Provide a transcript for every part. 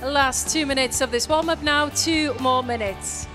Last 2 minutes of this warm-up now, 2 more minutes.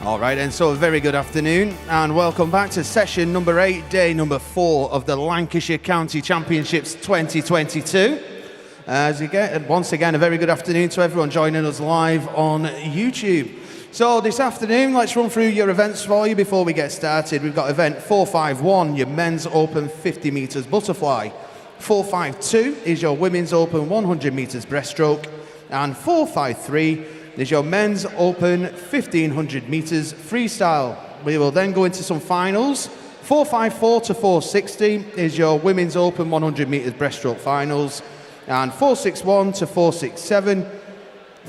All right, and so a very good afternoon and welcome back to session number 8, day number 4 of the Lancashire County Championships 2022. Once again, a very good afternoon to everyone joining us live on YouTube. So this afternoon, let's run through your events for you before we get started. We've got event 451, your men's open 50 metres butterfly. 452 is your women's open 100 metres breaststroke. And 453 is your men's open 1500 metres freestyle. We will then go into some finals. 454 to 460 is your women's open 100 metres breaststroke finals. And 461 to 467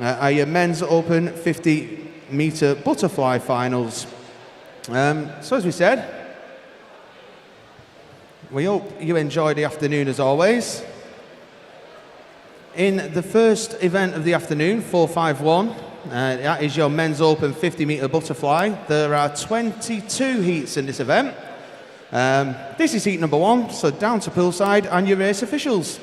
are your men's open 50 metre butterfly finals. So as we said, we hope you enjoyed the afternoon as always. In the first event of the afternoon, 451, that is your men's open 50 metre butterfly. There are 22 heats in this event. This is heat number 1, so down to poolside and your race officials.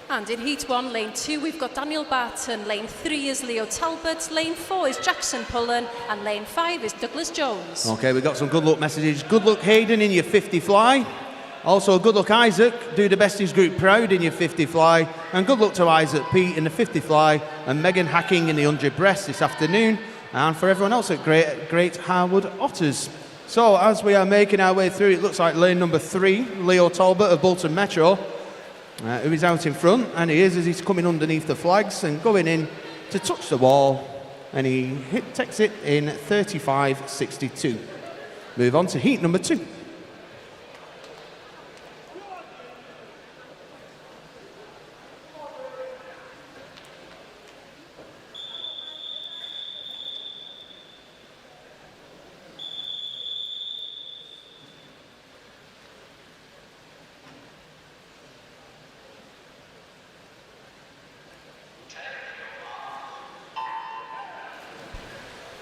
And in heat 1, lane 2, we've got Daniel Barton, lane 3 is Leo Talbot, lane 4 is Jackson Pullen, and lane 5 is Douglas Jones. Okay, we've got some good luck messages. Good luck Hayden in your 50 fly. Also good luck Isaac, do the besties group proud in your 50 fly. And good luck to Isaac Pete in the 50 fly and Megan Hacking in the 100 breast this afternoon. And for everyone else at Great Harwood Otters. So as we are making our way through, it looks like lane number 3, Leo Talbot of Bolton Metro. Who is out in front, and he is as he's coming underneath the flags and going in to touch the wall, and he takes it in 35.62. Move on to heat number 2.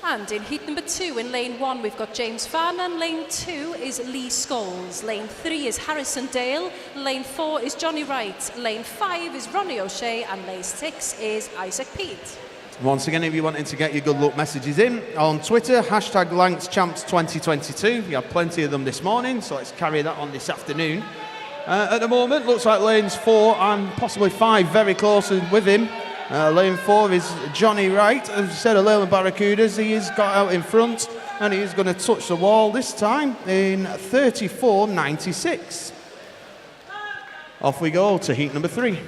And in heat number 2, in lane 1, we've got James Farnan, lane 2 is Lee Scholes, lane 3 is Harrison Dale, lane 4 is Johnny Wright, lane 5 is Ronnie O'Shea, and lane 6 is Isaac Pete. Once again, if you're wanting to get your good luck messages in, on Twitter, hashtag LancsChamps2022. We had plenty of them this morning, so let's carry that on this afternoon. At the moment, looks like lanes 4 and possibly 5 very close with him. Lane 4 is Johnny Wright, as I said, of Leyland Barracudas. He has got out in front and he is going to touch the wall this time in 34.96. Off we go to heat number 3.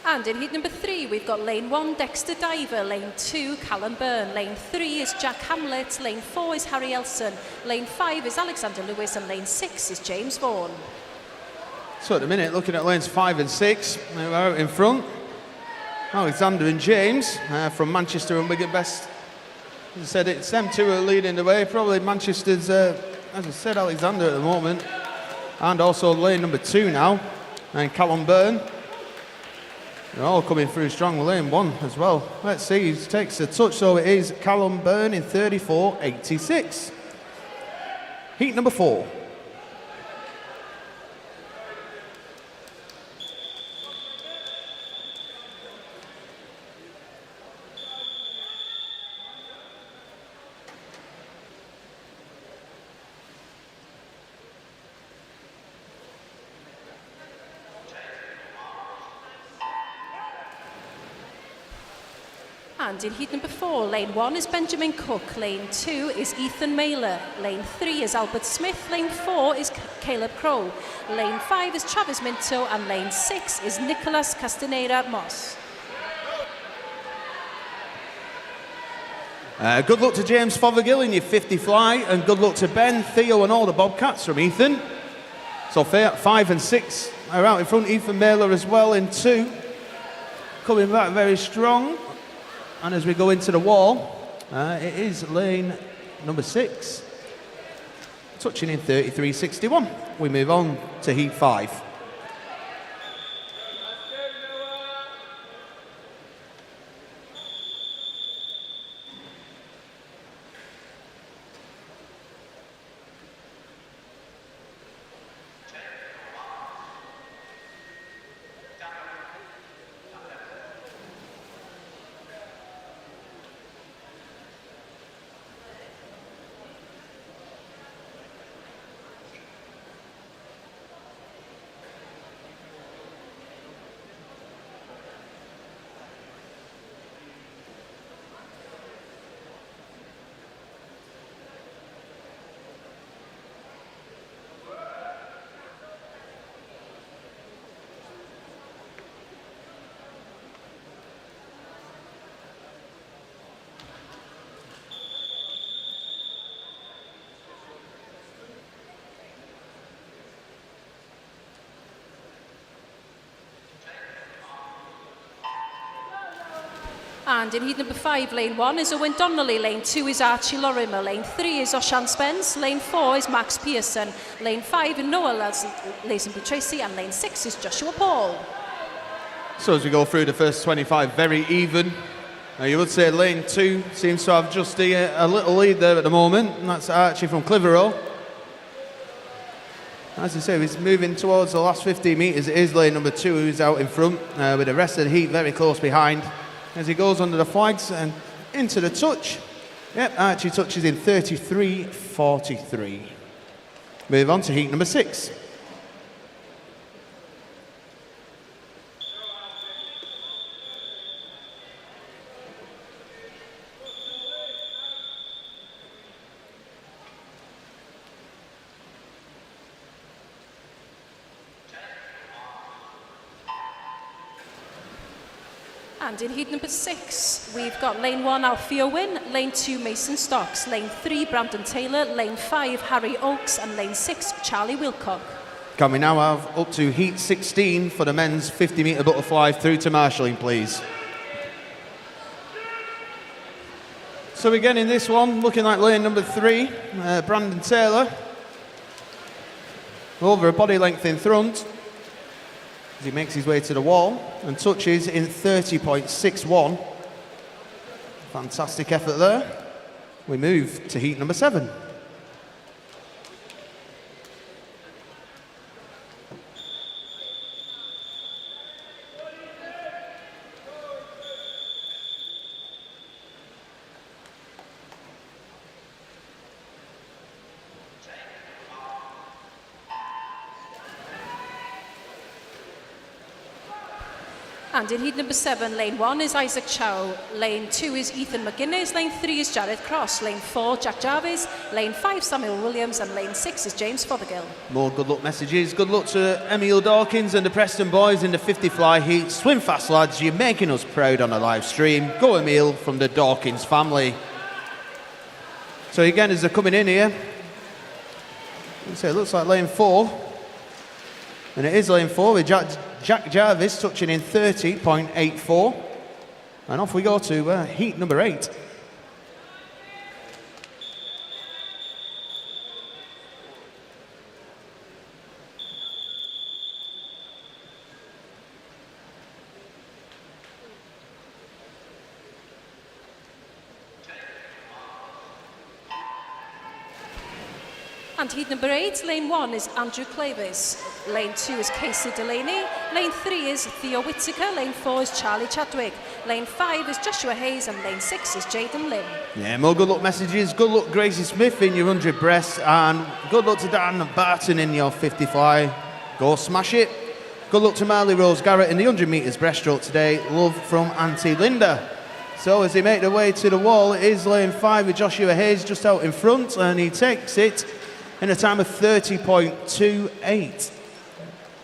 And in heat number 3, we've got lane 1, Dexter Diver, lane 2, Callum Byrne, lane 3 is Jack Hamlet, lane 4 is Harry Elson, lane 5 is Alexander Lewis, and lane 6 is James Vaughan. So at the minute, looking at lanes 5 and 6, we're out in front. Alexander and James from Manchester and Wigan Best. As I said, it's them two who are leading the way. Probably Manchester's, as I said, Alexander at the moment. And also lane number 2 now. And Callum Byrne. They're all coming through strong. Lane 1 as well. Let's see who takes the touch. So it is Callum Byrne in 34.86. Heat number 4. And in heat number 4, lane 1 is Benjamin Cook, lane 2 is Ethan Mailer, lane 3 is Albert Smith, lane 4 is Caleb Crow, lane 5 is Travis Minto, and lane 6 is Nicholas Castaneda Moss. Good luck to James Fothergill in your 50 fly, and good luck to Ben, Theo and all the Bobcats from Ethan. So 5 and 6 are out in front. Ethan Mailer as well in 2. Coming back very strong. And as we go into the wall, it is lane number 6, touching in 33.61. We move on to heat 5. And in heat number 5, lane 1 is Owen Donnelly, lane 2 is Archie Lorimer, lane 3 is Oshan Spence, lane 4 is Max Pearson, lane 5 is Noah Lazenby Tracy, and lane 6 is Joshua Paul. So as we go through the first 25, very even. You would say lane 2 seems to have just a little lead there at the moment, and that's Archie from Clitheroe. As I say, he's moving towards the last 15 metres. It is lane number 2 who's out in front, with the rest of the heat very close behind. As he goes under the flags and into the touch. Yep, Archie touches in 33.43. Move on to heat number 6. And in heat number 6, we've got lane 1, Alfie Owen, lane 2, Mason Stocks, lane 3, Brandon Taylor, lane 5, Harry Oakes, and lane 6, Charlie Wilcock. Can we now have up to heat 16 for the men's 50-metre butterfly through to marshalling, please? So again in this one, looking like lane number 3, Brandon Taylor, over a body length in front. He makes his way to the wall and touches in 30.61. Fantastic effort there. We move to heat number 7. And in heat number 7, lane 1 is Isaac Chow, lane 2 is Ethan McGuinness, lane 3 is Jared Cross, lane 4 Jack Jarvis, lane 5 Samuel Williams, and lane 6 is James Fothergill. More good luck messages. Good luck to Emil Dawkins and the Preston boys in the 50 fly heat. Swim fast, lads. You're making us proud on a live stream. Go Emil from the Dawkins family. So again, as they're coming in here, so it looks like lane 4 And it is lane 4 with Jack Jarvis touching in 30.84. And off we go to heat number 8. And heat number 8, lane 1 is Andrew Clavis, lane 2 is Casey Delaney, lane 3 is Theo Whittaker, lane 4 is Charlie Chadwick, lane 5 is Joshua Hayes, and lane 6 is Jaden Lim. Yeah, more good luck messages. Good luck Gracie Smith in your 100 breast, and good luck to Dan Barton in your 50 fly. Go smash it. Good luck to Marley Rose Garrett in the 100 metres breaststroke today. Love from Auntie Linda. So as they make their way to the wall, it is lane 5 with Joshua Hayes just out in front, and he takes it in a time of 30.28.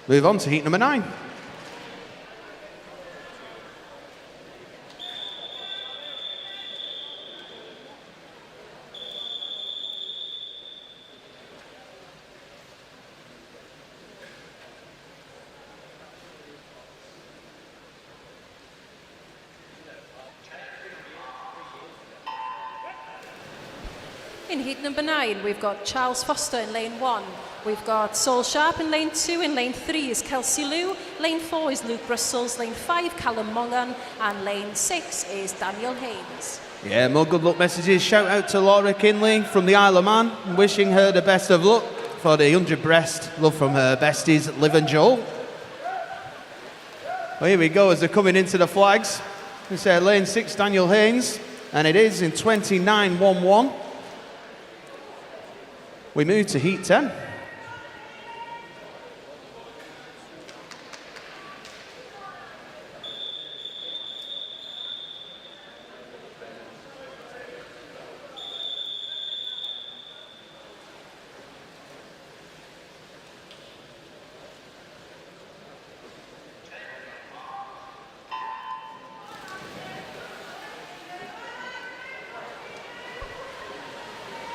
Move on to heat number 9. In heat number 9, we've got Charles Foster in lane 1. We've got Saul Sharp in lane 2. In lane 3 is Kelsey Liu. Lane 4 is Luke Brussels. Lane 5, Callum Mongan. And lane 6 is Daniel Haynes. Yeah, more good luck messages. Shout out to Laura Kinley from the Isle of Man, wishing her the best of luck for the 100 breast. Love from her besties, Liv and Joel. Well, here we go as they're coming into the flags. We say lane 6, Daniel Haynes, and it is in 29.11. We move to heat 10.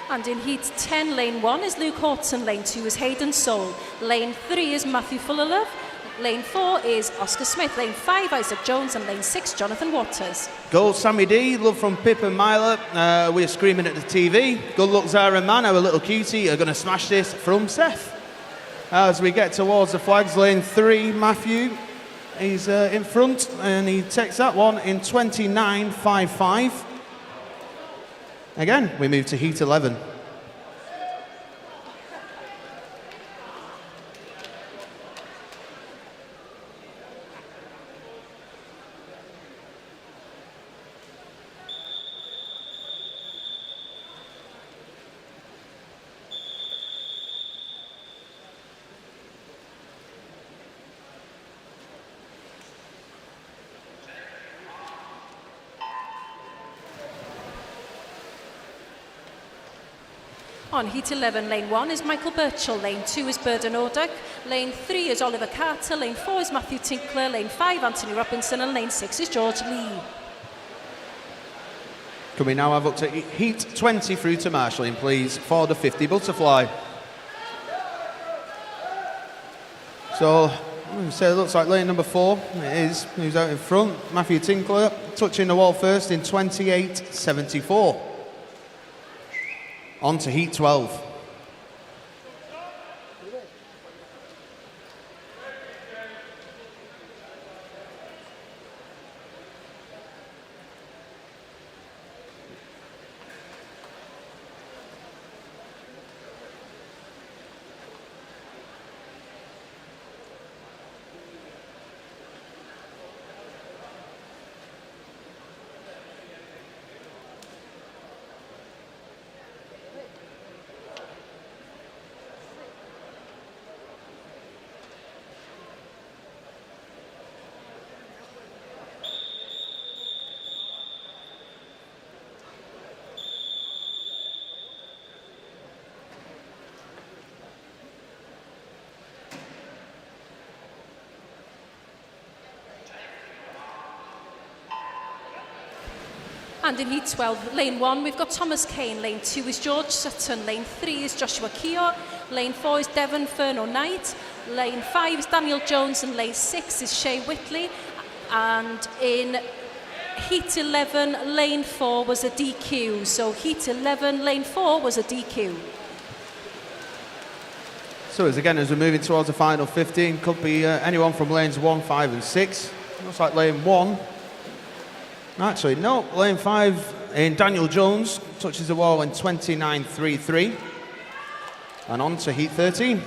And in heat 10, lane 1 is Luke Horton, lane 2 is Hayden Soul, lane 3 is Matthew Fullerlove, lane 4 is Oscar Smith, lane 5 Isaac Jones, and lane 6 Jonathan Waters. Go Sammy D, love from Pip and Myla. We're screaming at the TV. Good luck Zara Man, our little cutie, are going to smash this from Seth. As we get towards the flags, lane 3, Matthew, he's in front, and he takes that one in 29.55. Again, we move to heat 11. On heat 11, lane 1 is Michael Birchall, lane 2 is Burden Orduck, lane 3 is Oliver Carter, lane 4 is Matthew Tinkler, lane 5 Anthony Robinson, and lane 6 is George Lee. Can we now have up to heat 20 through to marshalling, please, for the 50 butterfly. So it looks like lane number 4, it is, who's out in front, Matthew Tinkler, touching the wall first in 28.74. On to heat 12. And in Heat 12, lane 1, we've got Thomas Kane. Lane 2 is George Sutton. Lane 3 is Joshua Keogh. Lane 4 is Devon Furno Knight. Lane 5 is Daniel Jones. And lane 6 is Shea Whitley. And in Heat 11, lane 4 was a DQ. So Heat 11, lane 4 was a DQ. So as we're moving towards the final 15, could be anyone from lanes 1, 5 and 6. Looks like lane 1. Actually, no, lane 5 in Daniel Jones touches the wall in 29.33. And on to Heat 13.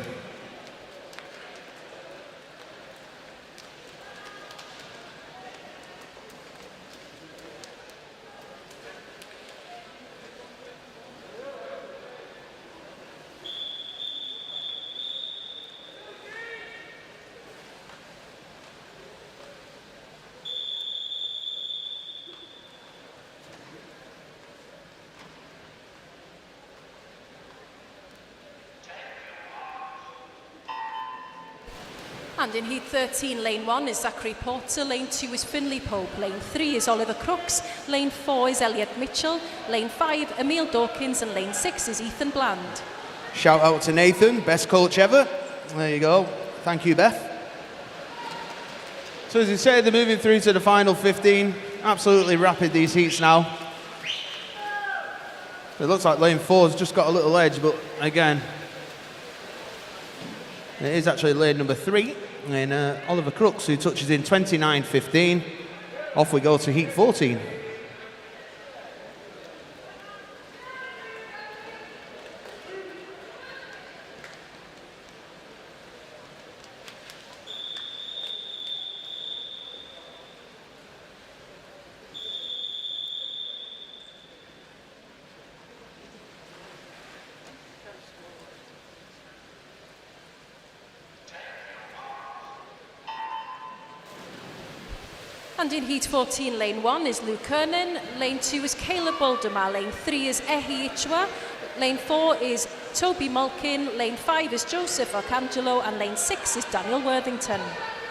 And in Heat 13, lane 1 is Zachary Porter, lane 2 is Finlay Pope, lane 3 is Oliver Crooks, lane 4 is Elliot Mitchell, lane 5 Emil Dawkins, and lane 6 is Ethan Bland. Shout out to Nathan, best coach ever. There you go. Thank you, Beth. So as you say, they're moving through to the final 15. Absolutely rapid, these heats now. It looks like lane 4's just got a little edge, but again, it is actually lane number 3 in Oliver Crooks, who touches in 29.15. Off we go to Heat 14. And in Heat 14, lane 1 is Luke Kernan, lane 2 is Caleb Boldemar, lane 3 is Ehi Ichwa, lane 4 is Toby Malkin, lane 5 is Joseph Arcangelo, and lane 6 is Daniel Worthington.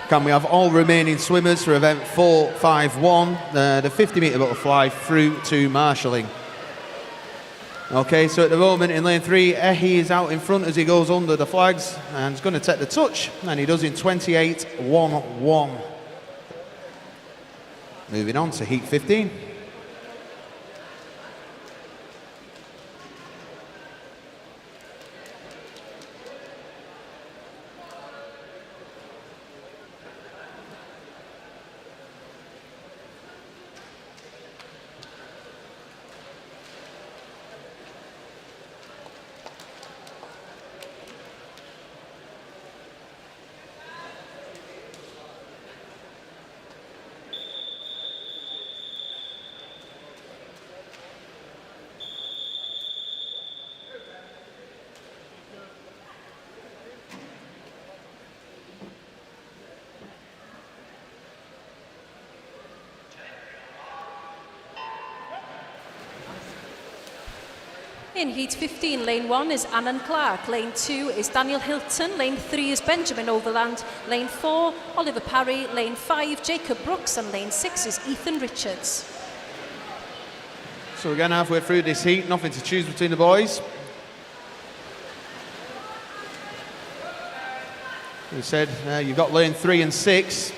Can we have all remaining swimmers for event 451, the 50-metre butterfly through to marshalling? Okay, so at the moment in lane 3, Ehi is out in front as he goes under the flags and is going to take the touch, and he does in 28.11. Moving on to Heat 15. In Heat 15, lane 1 is Annan Clark, lane 2 is Daniel Hilton, lane 3 is Benjamin Overland, lane 4 Oliver Parry, lane 5 Jacob Brooks, and lane 6 is Ethan Richards. So we're going halfway through this heat, nothing to choose between the boys. We said you've got lane 3 and 6.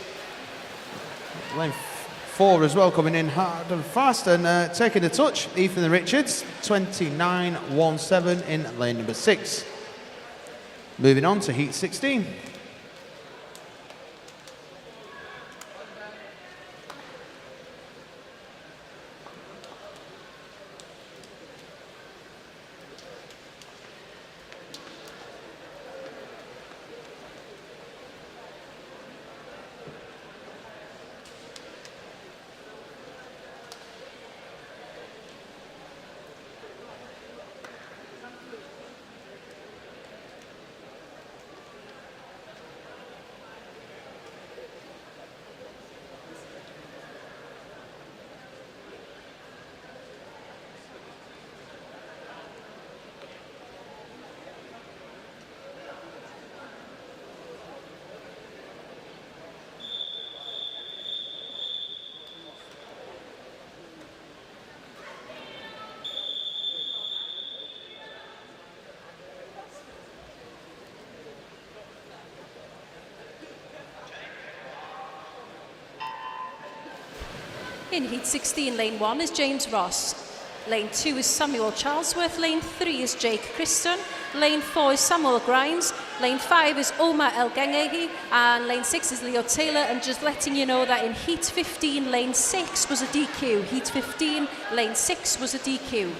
Lane 4 as well coming in hard and fast and taking the touch. Ethan Richards, 29.17 in lane number 6. Moving on to Heat 16. In heat 16, lane 1 is James Ross. Lane 2 is Samuel Charlesworth. Lane 3 is Jake Christon. Lane 4 is Samuel Grimes. Lane 5 is Omar El Gengehi. And lane 6 is Leo Taylor. And just letting you know that in heat 15, lane 6 was a DQ. Heat 15, lane 6 was a DQ.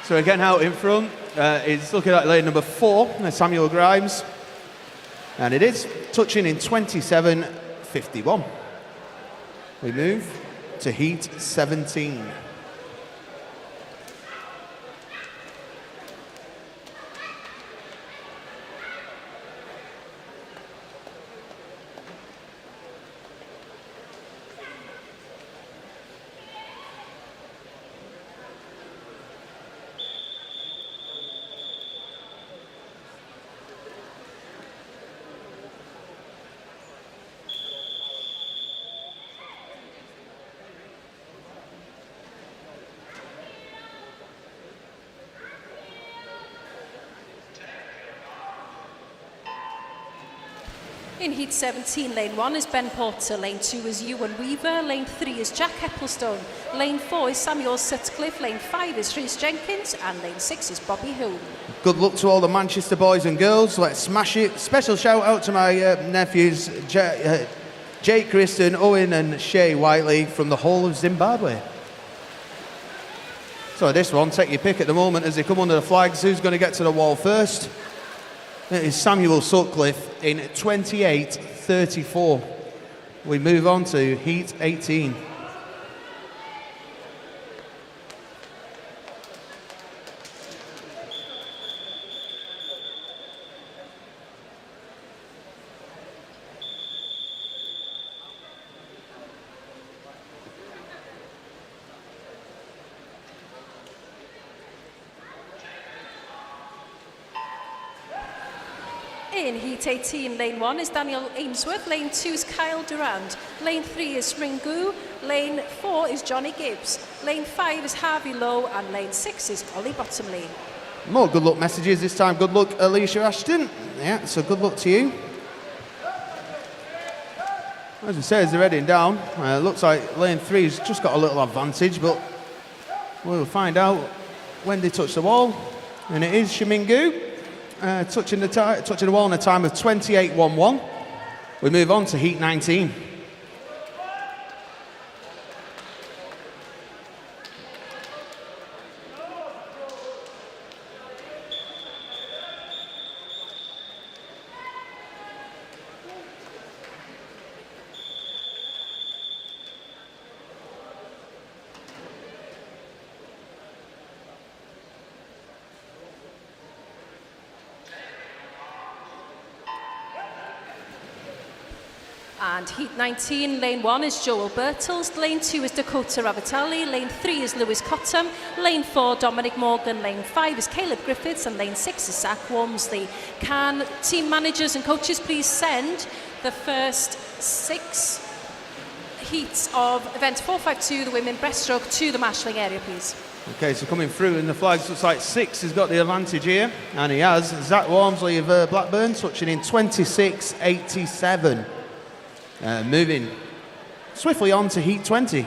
So again, out in front is looking at lane number 4, Samuel Grimes. And it is touching in 27.51. We move to heat 17. In heat 17, lane 1 is Ben Porter, lane 2 is Ewan Weaver, lane 3 is Jack Ecclestone, lane 4 is Samuel Sutcliffe, lane 5 is Rhys Jenkins, and lane 6 is Bobby Hume. Good luck to all the Manchester boys and girls. Let's smash it. Special shout out to my nephews, Jake Christon, Owen and Shay Whiteley from the whole of Zimbabwe. So this one, take your pick at the moment as they come under the flags. Who's going to get to the wall first? It is Samuel Sutcliffe in 28.34. We move on to heat 18. In heat 18, lane 1 is Daniel Ainsworth, lane 2 is Kyle Durand, lane 3 is Ringu, lane 4 is Johnny Gibbs, lane 5 is Harvey Lowe, and lane 6 is Ollie Bottomley. More good luck messages this time. Good luck, Alicia Ashton. Yeah, so good luck to you. As we say, as they're heading down, looks like lane 3's just got a little advantage, but we'll find out when they touch the wall. And it is Shimingu. Touching the wall in a time of 28.11. We move on to heat 19. And heat 19, lane 1 is Joel Birtles, lane 2 is Dakota Ravitelli, lane 3 is Lewis Cottam, lane 4 Dominic Morgan, lane 5 is Caleb Griffiths, and lane 6 is Zach Wormsley. Can team managers and coaches please send the first 6 heats of event 452, the women breaststroke, to the marshalling area, please? Okay, so coming through in the flags, looks like 6 has got the advantage here, and he has. Zach Wormsley of Blackburn touching in 26.87. Moving swiftly on to heat 20.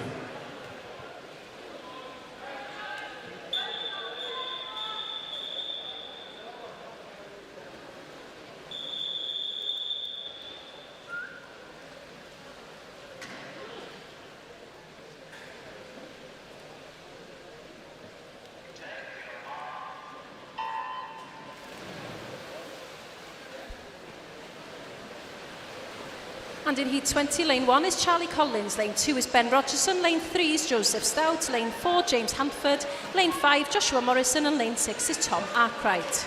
And in heat 20, lane 1 is Charlie Collins, lane 2 is Ben Rogerson, lane 3 is Joseph Stout, lane 4 James Hanford, lane 5 Joshua Morrison, and lane 6 is Tom Arkwright.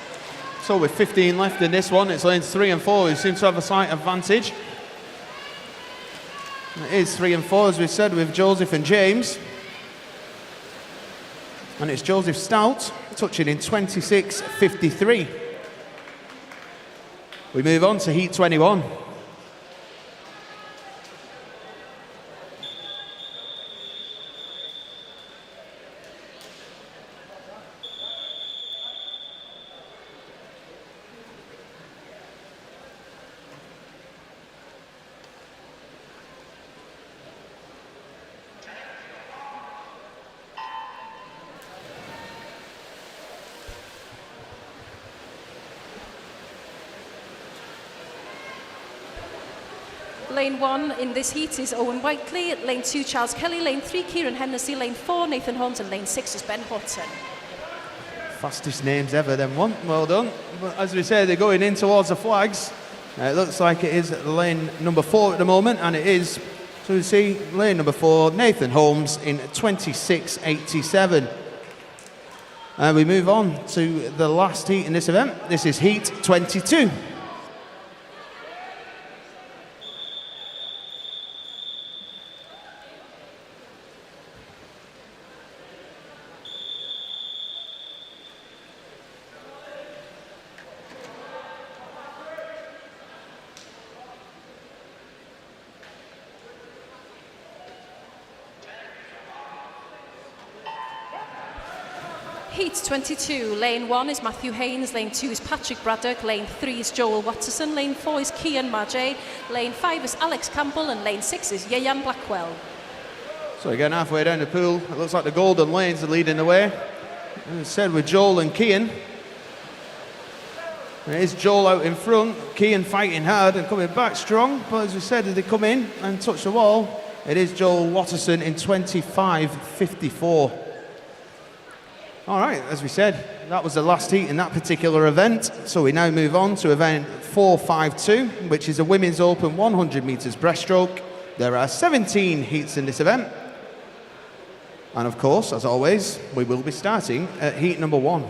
So with 15 left in this one, it's lanes 3 and 4 who seem to have a slight advantage. It is 3 and 4, as we said, with Joseph and James. And it's Joseph Stout touching in 26.53. We move on to heat 21. Lane 1 in this heat is Owen Whiteley, Lane 2 Charles Kelly, Lane 3 Kieran Hennessy, Lane 4 Nathan Holmes, and Lane 6 is Ben Hutton. Fastest names ever, then one. Well done. But as we say, they're going in towards the flags. It looks like it is lane number 4 at the moment, and it is, so we see lane number 4, Nathan Holmes in 26.87. And we move on to the last heat in this event. This is heat 22. Heat 22, lane 1 is Matthew Haynes, lane 2 is Patrick Braddock, lane 3 is Joel Watterson, lane 4 is Kian Majay, lane 5 is Alex Campbell, and lane 6 is Yeyan Blackwell. So again, halfway down the pool, it looks like the golden lanes are leading the way. As I said, with Joel and Kian. It is Joel out in front, Kian fighting hard and coming back strong, but as we said, as they come in and touch the wall, it is Joel Watterson in 25.54. All right, as we said, that was the last heat in that particular event. So we now move on to event 452, which is a women's open 100 metres breaststroke. There are 17 heats in this event. And of course, as always, we will be starting at heat number 1.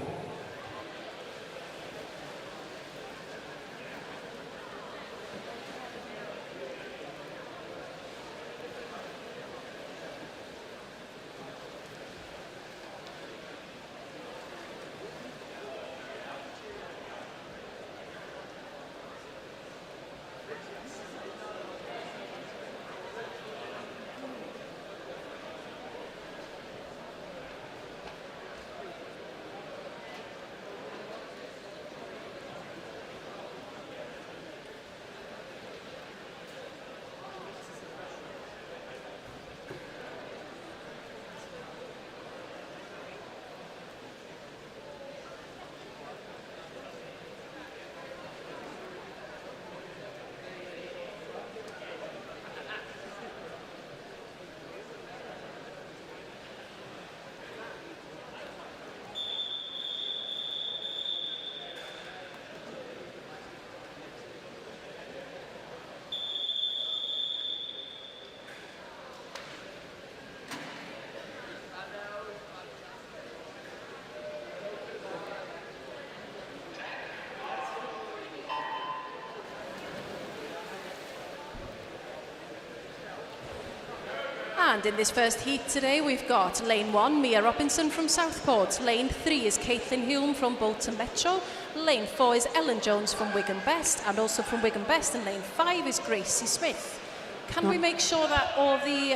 And in this first heat today, we've got lane 1, Mia Robinson from Southport. Lane 3 is Caitlin Hume from Bolton Metro. Lane 4 is Ellen Jones from Wigan Best, and also from Wigan Best. And lane 5 is Gracie Smith. Can we make sure that all the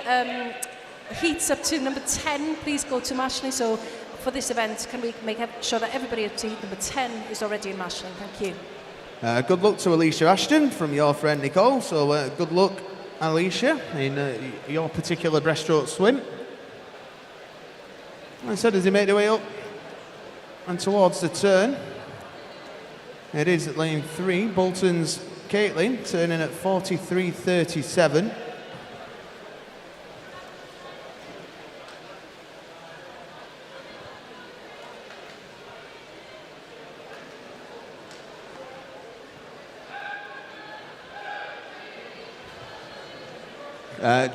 heats up to number 10, please go to Mashley? So for this event, can we make sure that everybody up to heat number 10 is already in Mashley? Thank you. Good luck to Alicia Ashton from your friend Nicole. So good luck, Alicia, in your particular breaststroke swim. Like I said, as they make their way up and towards the turn, it is at lane 3, Bolton's Caitlin, turning at 43.37.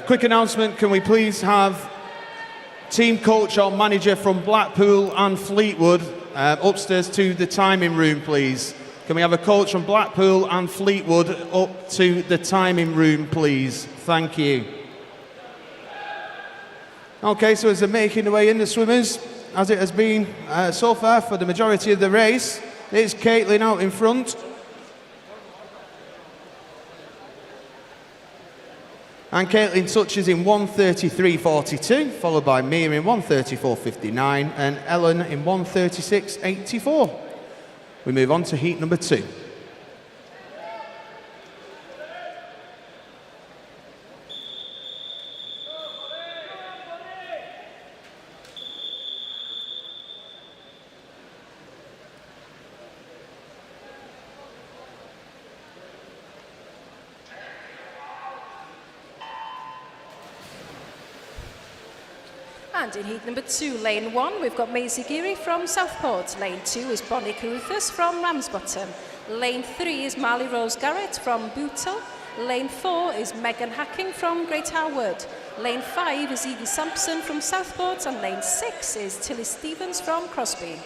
Quick announcement, can we please have team coach or manager from Blackpool and Fleetwood upstairs to the timing room, please? Can we have a coach from Blackpool and Fleetwood up to the timing room, please? Thank you. Okay, so as they're making their way in, the swimmers, as it has been so far for the majority of the race, it's Caitlin out in front. And Caitlin touches in 1:33.42, followed by Mia in 1:34.59 and Ellen in 1:36.84. We move on to heat number 2. And in heat number 2, lane 1, we've got Maisie Geary from Southport. Lane 2 is Bonnie Carruthers from Ramsbottom. Lane 3 is Marley Rose Garrett from Bootle. Lane 4 is Megan Hacking from Great Harwood. Lane 5 is Evie Sampson from Southport, and lane 6 is Tilly Stevens from Crosby.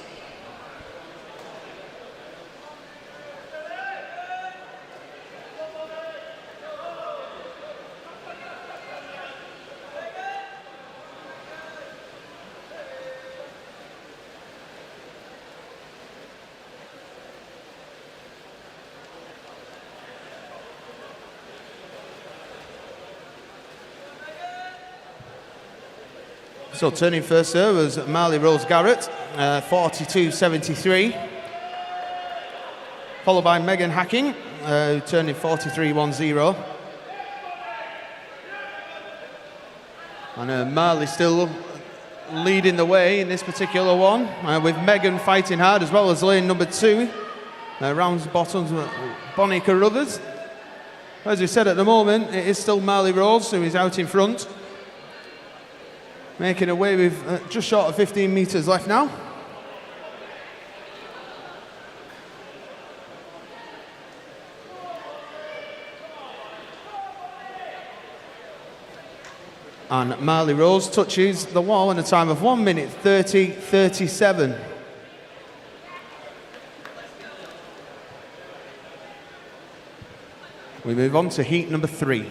So turning first there was Marley Rose Garrett, 42.73. Followed by Megan Hacking, turning 43.10. And Marley still leading the way in this particular one, with Megan fighting hard, as well as lane number 2. Ramsbottom's Bonnie Carruthers. As we said, at the moment, it is still Marley Rose who is out in front, making away with just short of 15 metres left now. And Marley Rose touches the wall in a time of 1 minute 30.37. We move on to heat number 3.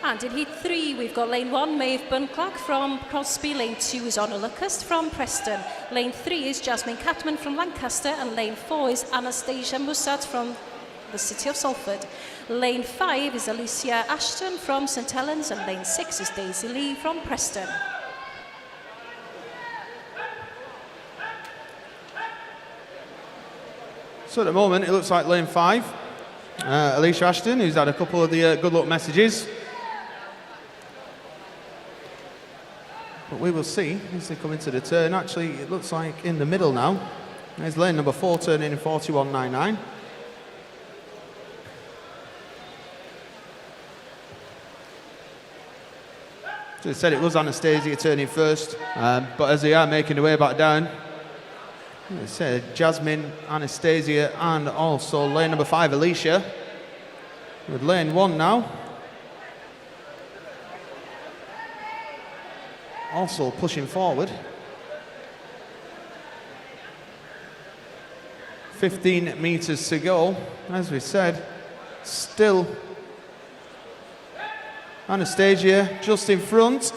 And in heat 3, we've got lane 1, Maeve Bunclark from Crosby. Lane 2 is Honor Lucas from Preston. Lane 3 is Jasmine Catman from Lancaster. And lane 4 is Anastasia Mussat from the city of Salford. Lane 5 is Alicia Ashton from St Helens. And lane 6 is Daisy Lee from Preston. So at the moment, it looks like lane 5. Alicia Ashton, who's had a couple of the good luck messages. But we will see as they come into the turn. Actually, it looks like in the middle now. There's lane number 4 turning in 41.99. So I said it was Anastasia turning first, but as they are making their way back down, I said Jasmine, Anastasia, and also lane number 5, Alicia. With lane 1 now. Also pushing forward. 15 metres to go. As we said, still Anastasia just in front.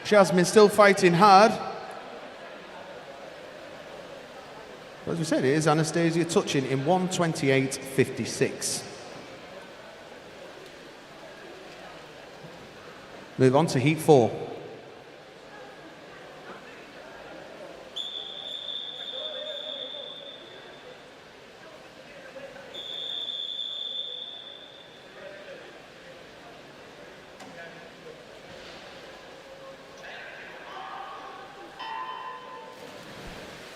Jasmine still fighting hard. But as we said, it is Anastasia touching in 1:28.56. Move on to heat 4.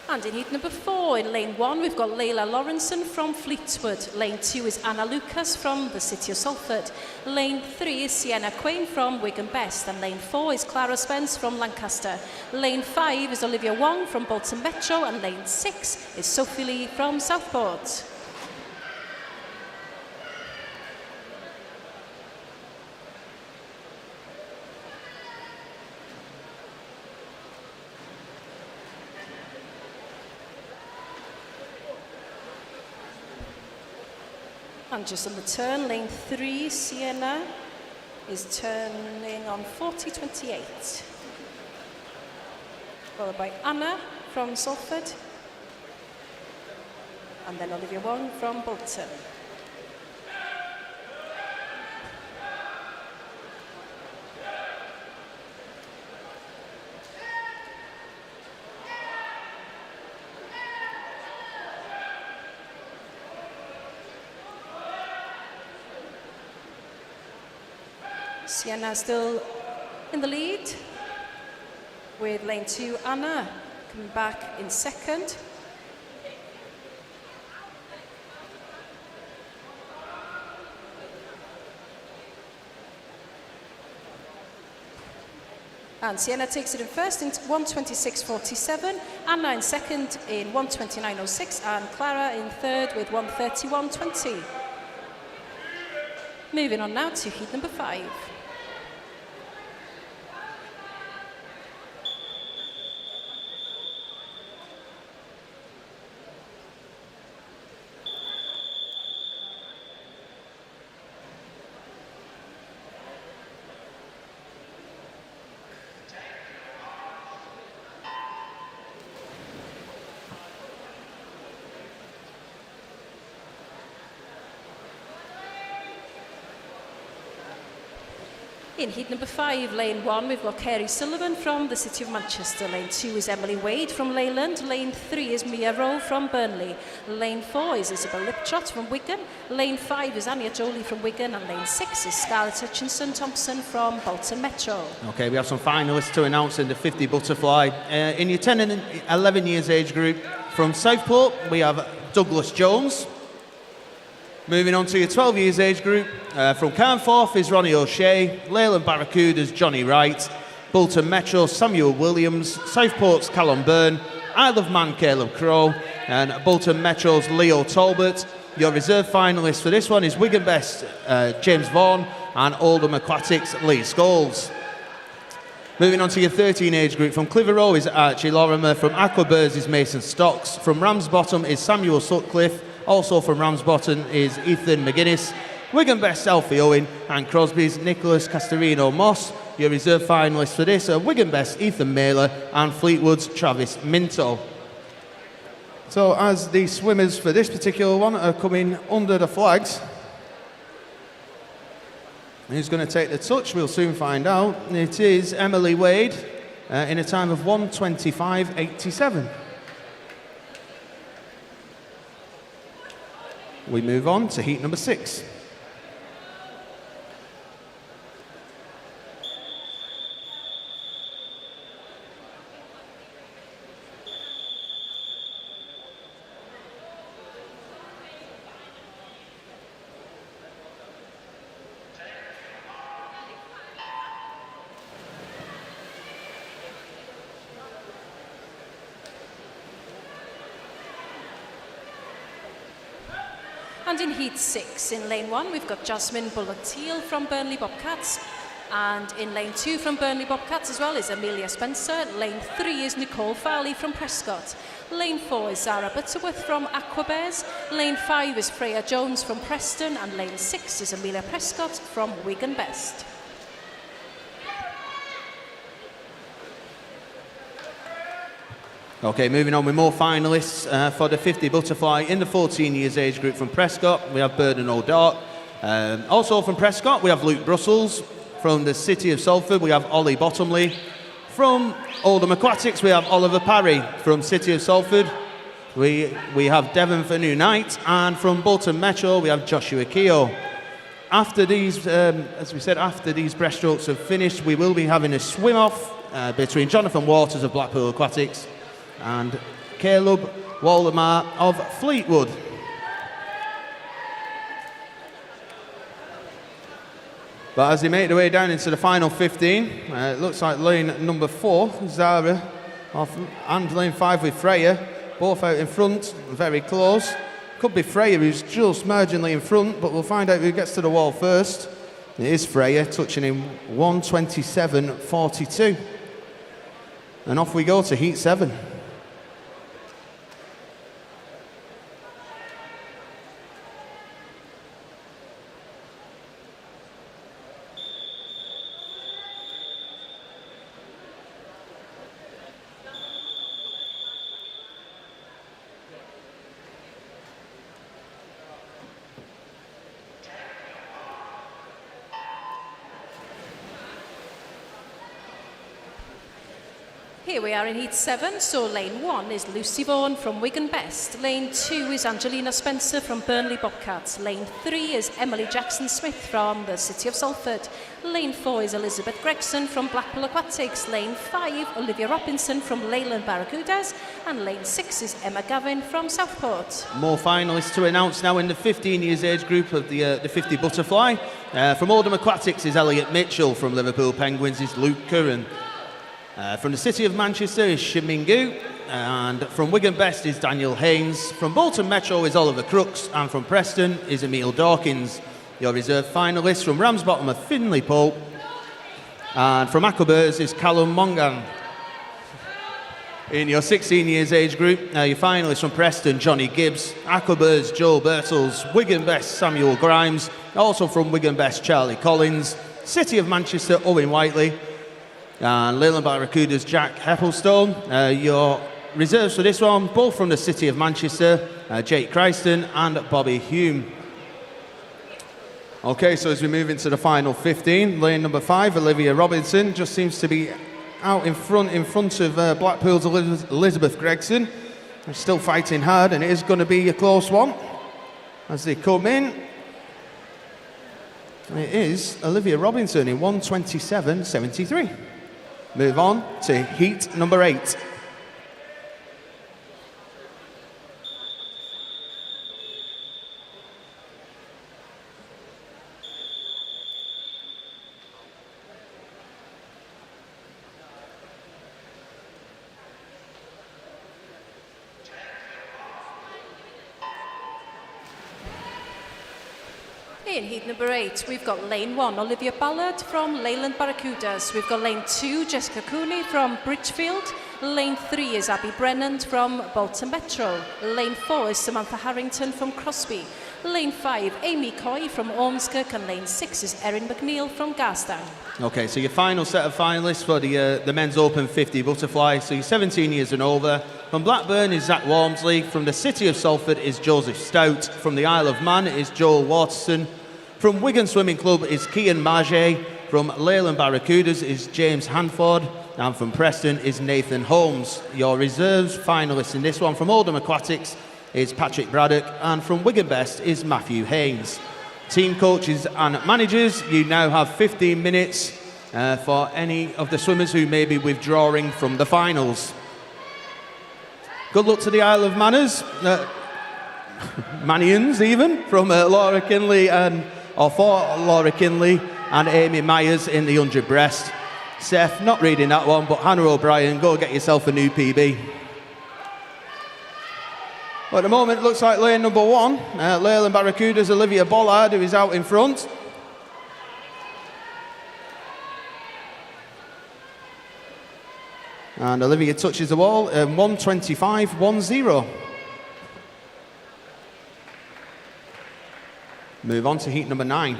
And in heat number 4, in lane 1, we've got Layla Lawrenson from Fleetwood. Lane 2 is Anna Lucas from the city of Salford. Lane 3 is Sienna Quain from Wigan Best. And lane 4 is Clara Spence from Lancaster. Lane 5 is Olivia Wong from Bolton Metro. And lane 6 is Sophie Lee from Southport. And just on the turn, lane 3, Sienna, is turning on 40.28. Followed by Anna from Salford. And then Olivia Wong from Bolton. Sienna still in the lead, with lane 2, Anna, coming back in second. And Sienna takes it in first in 1:26.47, Anna in second in 1:29.06, and Clara in third with 1:31.20. Moving on now to heat number 5. In heat number 5, lane 1, we've got Kerry Sullivan from the City of Manchester. Lane 2 is Emily Wade from Leyland. Lane 3 is Mia Rowe from Burnley. Lane 4 is Isabel Liptrot from Wigan. Lane 5 is Anya Jolie from Wigan. And lane 6 is Scarlett Hutchinson-Thompson from Bolton Metro. Okay, we have some finalists to announce in the 50 butterfly. In your 10 and 11 years age group, from Southport, we have Douglas Jones. Moving on to your 12 years age group, from Carnforth is Ronnie O'Shea, Leyland Barracudas Johnny Wright, Bolton Metro Samuel Williams, Southport's Callum Byrne, Isle of Man Caleb Crow, and Bolton Metro's Leo Talbot. Your reserve finalist for this one is Wigan Best James Vaughan and Oldham Aquatics Lee Scholes. Moving on to your 13 age group, from Clitheroe is Archie Lorimer, from Aquabirds is Mason Stocks, from Ramsbottom is Samuel Sutcliffe, also from Ramsbottom is Ethan McGuinness, Wigan Best Alfie Owen, and Crosby's Nicholas Castorino Moss. Your reserve finalists for this are Wigan Best Ethan Mailer and Fleetwood's Travis Minto. So as the swimmers for this particular one are coming under the flags, who's going to take the touch? We'll soon find out. It is Emily Wade in a time of 1:25.87. We move on to heat number 6. And in heat 6, in lane 1, we've got Jasmine Bullock-Teal from Burnley Bobcats. And in lane 2 from Burnley Bobcats as well is Amelia Spencer. Lane 3 is Nicole Farley from Prescott. Lane 4 is Zara Butterworth from Aquabears. Lane 5 is Freya Jones from Preston. And lane 6 is Amelia Prescott from Wigan Best. Okay, moving on with more finalists for the 50 butterfly in the 14 years age group. From Prescott, we have Burden O'Dark. Also from Prescott, we have Luke Brussels. From the City of Salford, we have Ollie Bottomley. From Oldham Aquatics, we have Oliver Parry. From City of Salford, we have Devon for New Knight. And from Bolton Metro, we have Joshua Keogh. After these, as we said, after these breaststrokes have finished, we will be having a swim-off between Jonathan Waters of Blackpool Aquatics and Caleb Waldemar of Fleetwood. But as they make their way down into the final 15, it looks like lane number 4, Zara, and lane 5 with Freya, both out in front, very close. Could be Freya who's just marginally in front, but we'll find out who gets to the wall first. It is Freya, touching in 1:27.42. And off we go to heat 7. Here we are in Heat 7, so lane 1 is Lucy Vaughan from Wigan Best. Lane 2 is Angelina Spencer from Burnley Bobcats. Lane 3 is Emily Jackson-Smith from the City of Salford. Lane 4 is Elizabeth Gregson from Blackpool Aquatics. Lane 5, Olivia Robinson from Leyland Barracudas. And lane 6 is Emma Gavin from Southport. More finalists to announce now in the 15 years age group of the 50 Butterfly. From Oldham Aquatics is Elliot Mitchell. From Liverpool Penguins is Luke Curran. From the City of Manchester is Shimingu, and from Wigan Best is Daniel Haynes. From Bolton Metro is Oliver Crooks, and from Preston is Emile Dawkins. Your reserve finalists from Ramsbottom are Finlay Pope, and from Aquabers is Callum Mongan. In your 16 years age group, your finalists from Preston, Johnny Gibbs, Aquabers, Joe Birtles, Wigan Best, Samuel Grimes, also from Wigan Best, Charlie Collins, City of Manchester, Owen Whiteley, and Leyland Barracudas, Jack Heppelstone. Your reserves for this one, both from the City of Manchester, Jake Christen and Bobby Hume. Okay, so as we move into the final 15, lane number 5, Olivia Robinson, just seems to be out in front of Blackpool's Elizabeth Gregson. They're still fighting hard, and it is going to be a close one as they come in. And it is Olivia Robinson in 1:27.73. Move on to heat number 8. In heat number 8, we've got lane 1, Olivia Ballard from Leyland Barracudas. We've got lane 2, Jessica Cooney from Bridgefield. Lane 3 is Abby Brennan from Bolton Metro. Lane 4 is Samantha Harrington from Crosby. Lane 5, Amy Coy from Ormskirk, and lane 6 is Erin McNeil from Garstang. Okay, so your final set of finalists for the Men's Open 50 Butterfly. So you're 17 years and over. From Blackburn is Zach Walmsley. From the City of Salford is Joseph Stout. From the Isle of Man is Joel Waterson. From Wigan Swimming Club is Kian Marget. From Leyland Barracudas is James Hanford. And from Preston is Nathan Holmes. Your reserves finalists in this one from Oldham Aquatics is Patrick Braddock, and from Wigan Best is Matthew Haynes. Team coaches and managers, you now have 15 minutes for any of the swimmers who may be withdrawing from the finals. Good luck to the Isle of Manners, Manians even, from Laura Kinley for Laura Kinley and Amy Myers in the 100 breast. Seth, not reading that one, but Hannah O'Brien, go get yourself a new PB. Well, at the moment, it looks like lane number 1, Leyland Barracudas, Olivia Bollard, who is out in front. And Olivia touches the wall, 1:25.10. Move on to heat number 9.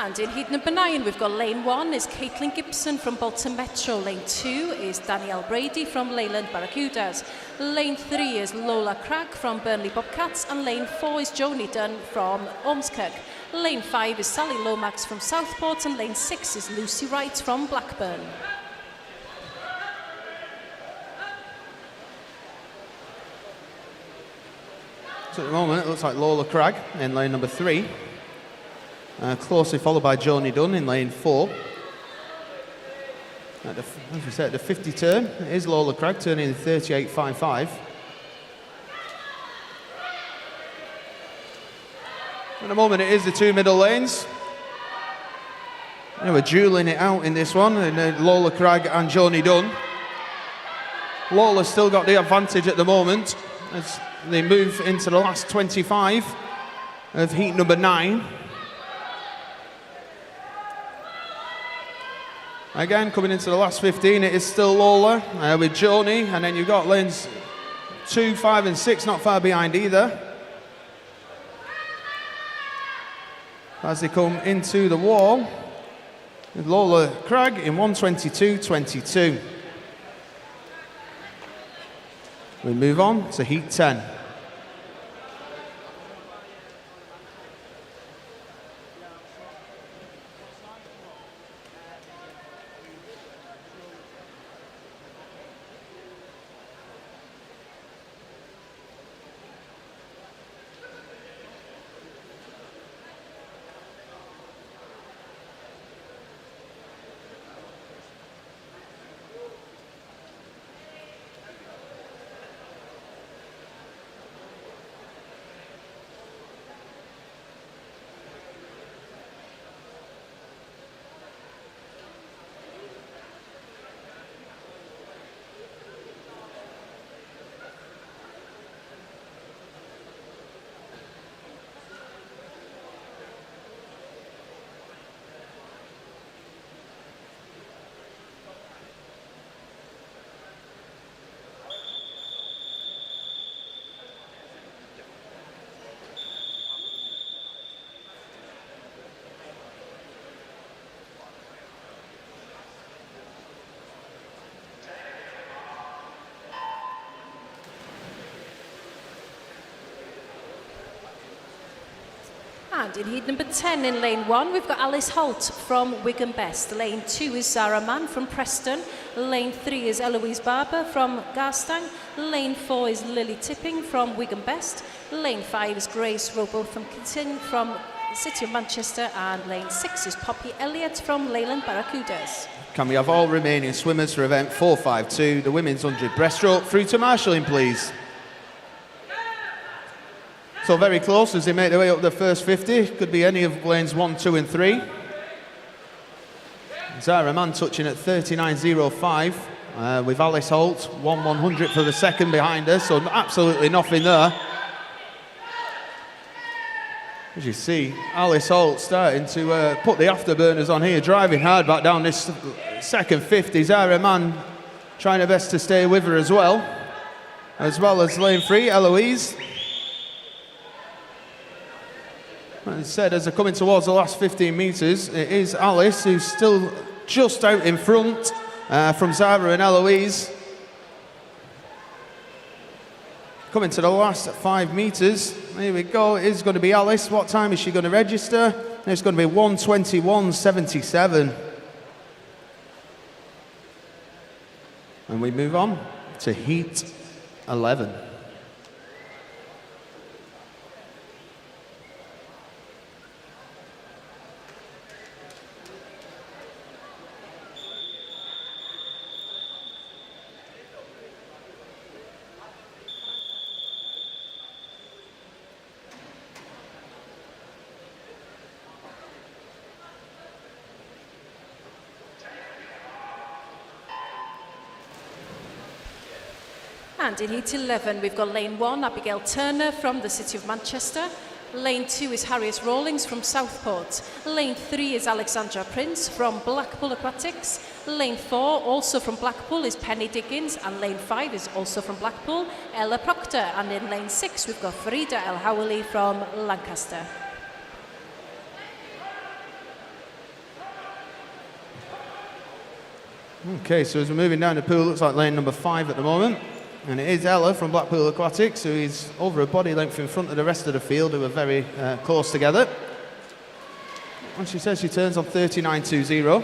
And in heat number 9, we've got lane 1 is Caitlin Gibson from Bolton Metro. Lane 2 is Danielle Brady from Leyland Barracudas. Lane 3 is Lola Cragg from Burnley Bobcats. And lane 4 is Joni Dunn from Ormskirk. Lane 5 is Sally Lomax from Southport. And lane 6 is Lucy Wright from Blackburn. So at the moment, it looks like Lola Cragg in lane number 3. Closely followed by Joni Dunn in lane 4. As we said, at the 50 turn, it is Lola Cragg turning 38.55. At the moment, it is the 2 middle lanes. We're dueling it out in this one, and Lola Cragg and Joni Dunn. Lola's still got the advantage at the moment as they move into the last 25 of heat number 9. Again, coming into the last 15, it is still Lola with Joni, and then you've got lanes 2, 5 and 6 not far behind either. As they come into the wall, with Lola Cragg in 1:22.22. We move on to Heat 10. And in heat number 10 in lane 1, we've got Alice Holt from Wigan Best. Lane 2 is Zara Mann from Preston. Lane 3 is Eloise Barber from Garstang. Lane 4 is Lily Tipping from Wigan Best. Lane 5 is Grace Robo from Kintin from the City of Manchester. And lane 6 is Poppy Elliott from Leyland Barracudas. Can we have all remaining swimmers for event 452, the women's 100 breaststroke, through to marshalling, please? So very close as they make their way up the first 50. Could be any of lanes 1, 2 and 3. Zara Mann touching at 39.05 with Alice Holt, 1/100 for the second behind her, so absolutely nothing there. As you see, Alice Holt starting to put the afterburners on here, driving hard back down this second 50. Zara Mann trying her best to stay with her as well as lane 3, Eloise. As I said, as they're coming towards the last 15 metres, it is Alice who's still just out in front from Zara and Eloise. Coming to the last 5 metres, here we go, it is going to be Alice. What time is she going to register? It's going to be 1:21.77. And we move on to Heat 11. And in heat 11, we've got lane 1, Abigail Turner from the City of Manchester. Lane 2 is Harriet Rawlings from Southport. Lane 3 is Alexandra Prince from Blackpool Aquatics. Lane 4, also from Blackpool, is Penny Diggins. And lane 5 is also from Blackpool, Ella Proctor. And in lane 6, we've got Farida El Hawali from Lancaster. Okay, so as we're moving down the pool, looks like lane number 5 at the moment. And it is Ella from Blackpool Aquatics, who is over a body length in front of the rest of the field, who are very close together. And she says she turns on 39.20.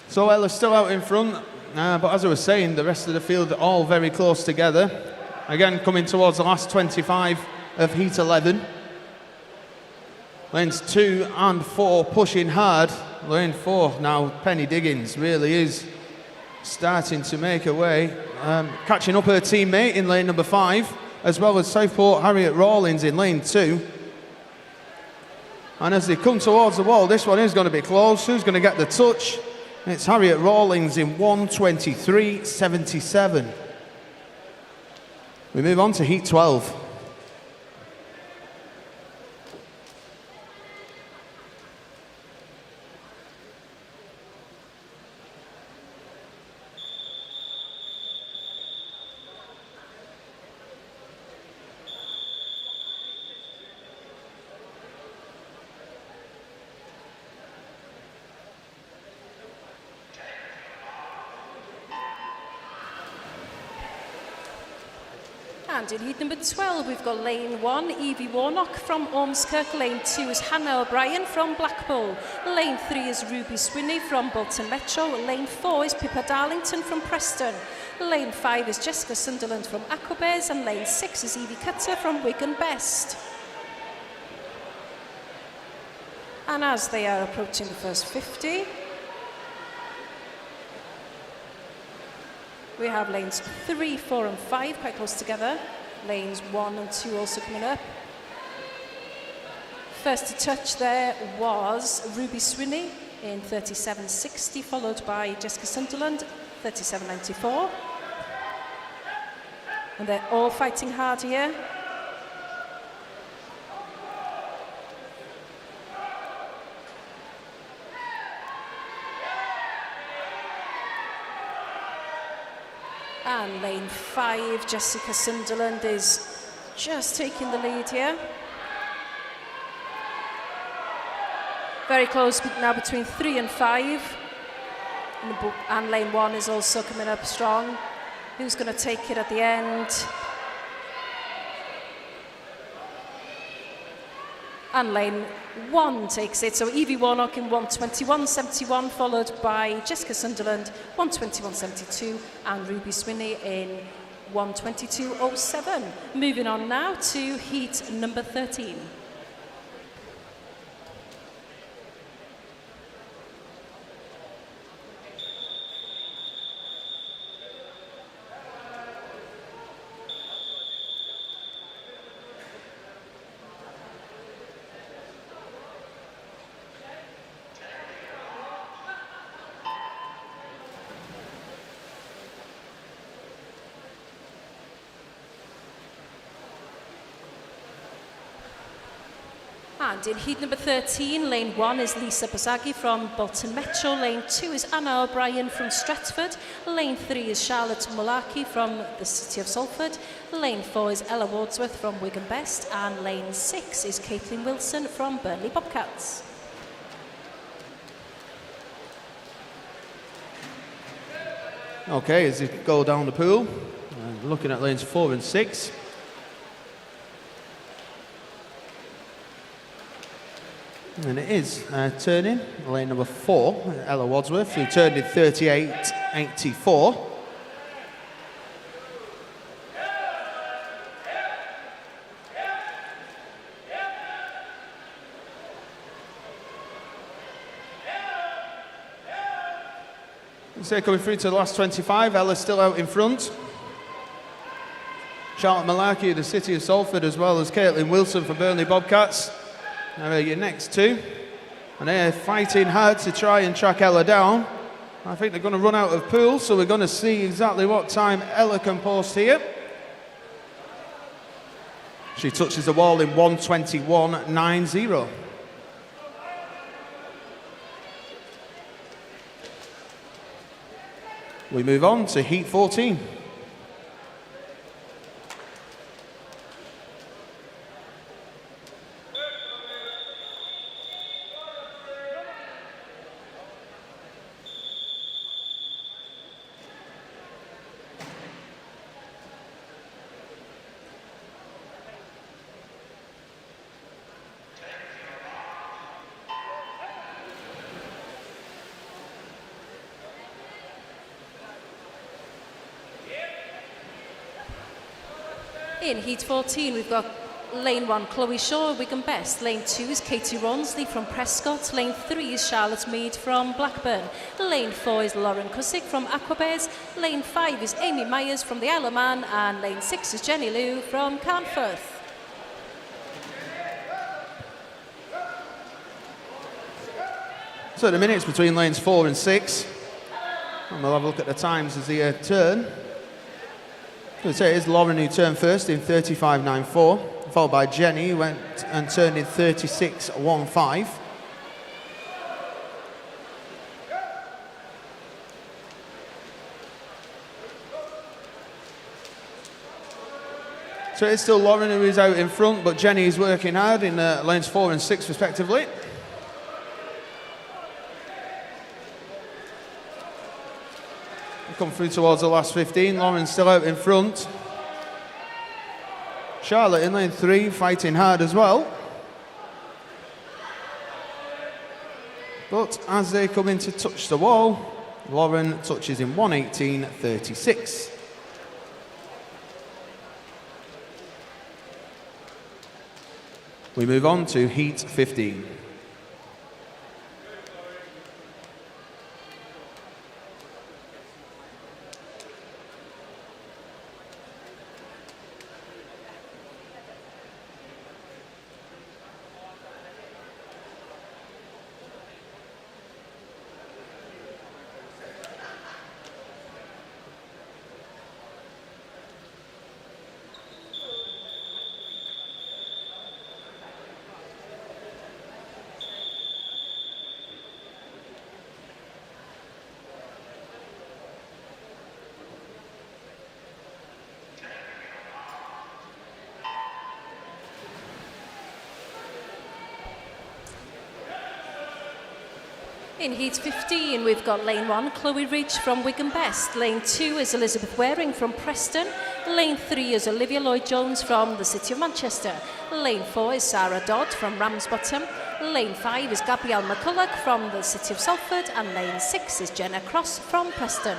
So Ella's still out in front, but as I was saying, the rest of the field are all very close together. Again, coming towards the last 25 of Heat 11. Lanes 2 and 4 pushing hard. Lane 4 now, Penny Diggins really is starting to make her way. Catching up her teammate in lane number 5, as well as Southport Harriet Rawlings in lane 2. And as they come towards the wall, this one is going to be close. Who's going to get the touch? It's Harriet Rawlings in 1:23.77. We move on to heat 12. And in heat number 12, we've got lane 1, Evie Warnock from Ormskirk. Lane 2 is Hannah O'Brien from Blackpool. Lane 3 is Ruby Swinney from Bolton Metro. Lane 4 is Pippa Darlington from Preston. Lane 5 is Jessica Sunderland from Aquabears. And lane 6 is Evie Cutter from Wigan Best. And as they are approaching the first 50, we have lanes 3, 4 and 5 quite close together. Lanes 1 and 2 also coming up. First to touch there was Ruby Swinney in 37.60, followed by Jessica Sunderland, 37.94. And they're all fighting hard here. And lane 5, Jessica Sunderland is just taking the lead here. Very close now between 3 and 5. And lane 1 is also coming up strong. Who's going to take it at the end? And lane 1 takes it. So Evie Warnock in 1:21.71, followed by Jessica Sunderland, 1:21.72, and Ruby Swinney in 1:22.07. Moving on now to heat number 13. And in heat number 13, lane 1 is Lisa Bozaghi from Bolton Metro. Lane 2 is Anna O'Brien from Stretford. Lane 3 is Charlotte Mullarkey from the City of Salford. Lane 4 is Ella Wordsworth from Wigan Best. And lane 6 is Caitlin Wilson from Burnley Bobcats. Okay, as you go down the pool, looking at lanes 4 and 6. And it is turning, lane number 4, Ella Wadsworth, who turned in 38.84. So coming through to the last 25, Ella's still out in front. Charlotte Mullarkey of the City of Salford, as well as Caitlin Wilson from Burnley Bobcats. Now your next two, and they're fighting hard to try and track Ella down. I think they're going to run out of pool, so we're going to see exactly what time Ella can post here. She touches the wall in 1:21.90. We move on to heat 14. In heat 14, we've got lane 1, Chloe Shaw, Wigan Best. Lane 2 is Katie Ronsley from Prescott. Lane 3 is Charlotte Mead from Blackburn. Lane 4 is Lauren Cusick from Aquabears. Lane 5 is Amy Myers from the Isle of Man. And lane 6 is Jenny Lou from Carnforth. So the minutes between lanes 4 and 6. And we'll have a look at the times as they turn. So it is Lauren who turned first in 35.94, followed by Jenny, who went and turned in 36.15. So it's still Lauren who is out in front, but Jenny is working hard in lanes 4 and 6 respectively. We come through towards the last 15. Lauren's still out in front. Charlotte in lane 3 fighting hard as well. But as they come in to touch the wall, Lauren touches in 1:18.36. We move on to heat 15. In heat 15, we've got lane 1, Chloe Reach from Wigan Best. Lane 2 is Elizabeth Waring from Preston. Lane 3 is Olivia Lloyd-Jones from the City of Manchester. Lane 4 is Sarah Dodd from Ramsbottom. Lane 5 is Gabrielle McCulloch from the City of Salford. And lane 6 is Jenna Cross from Preston.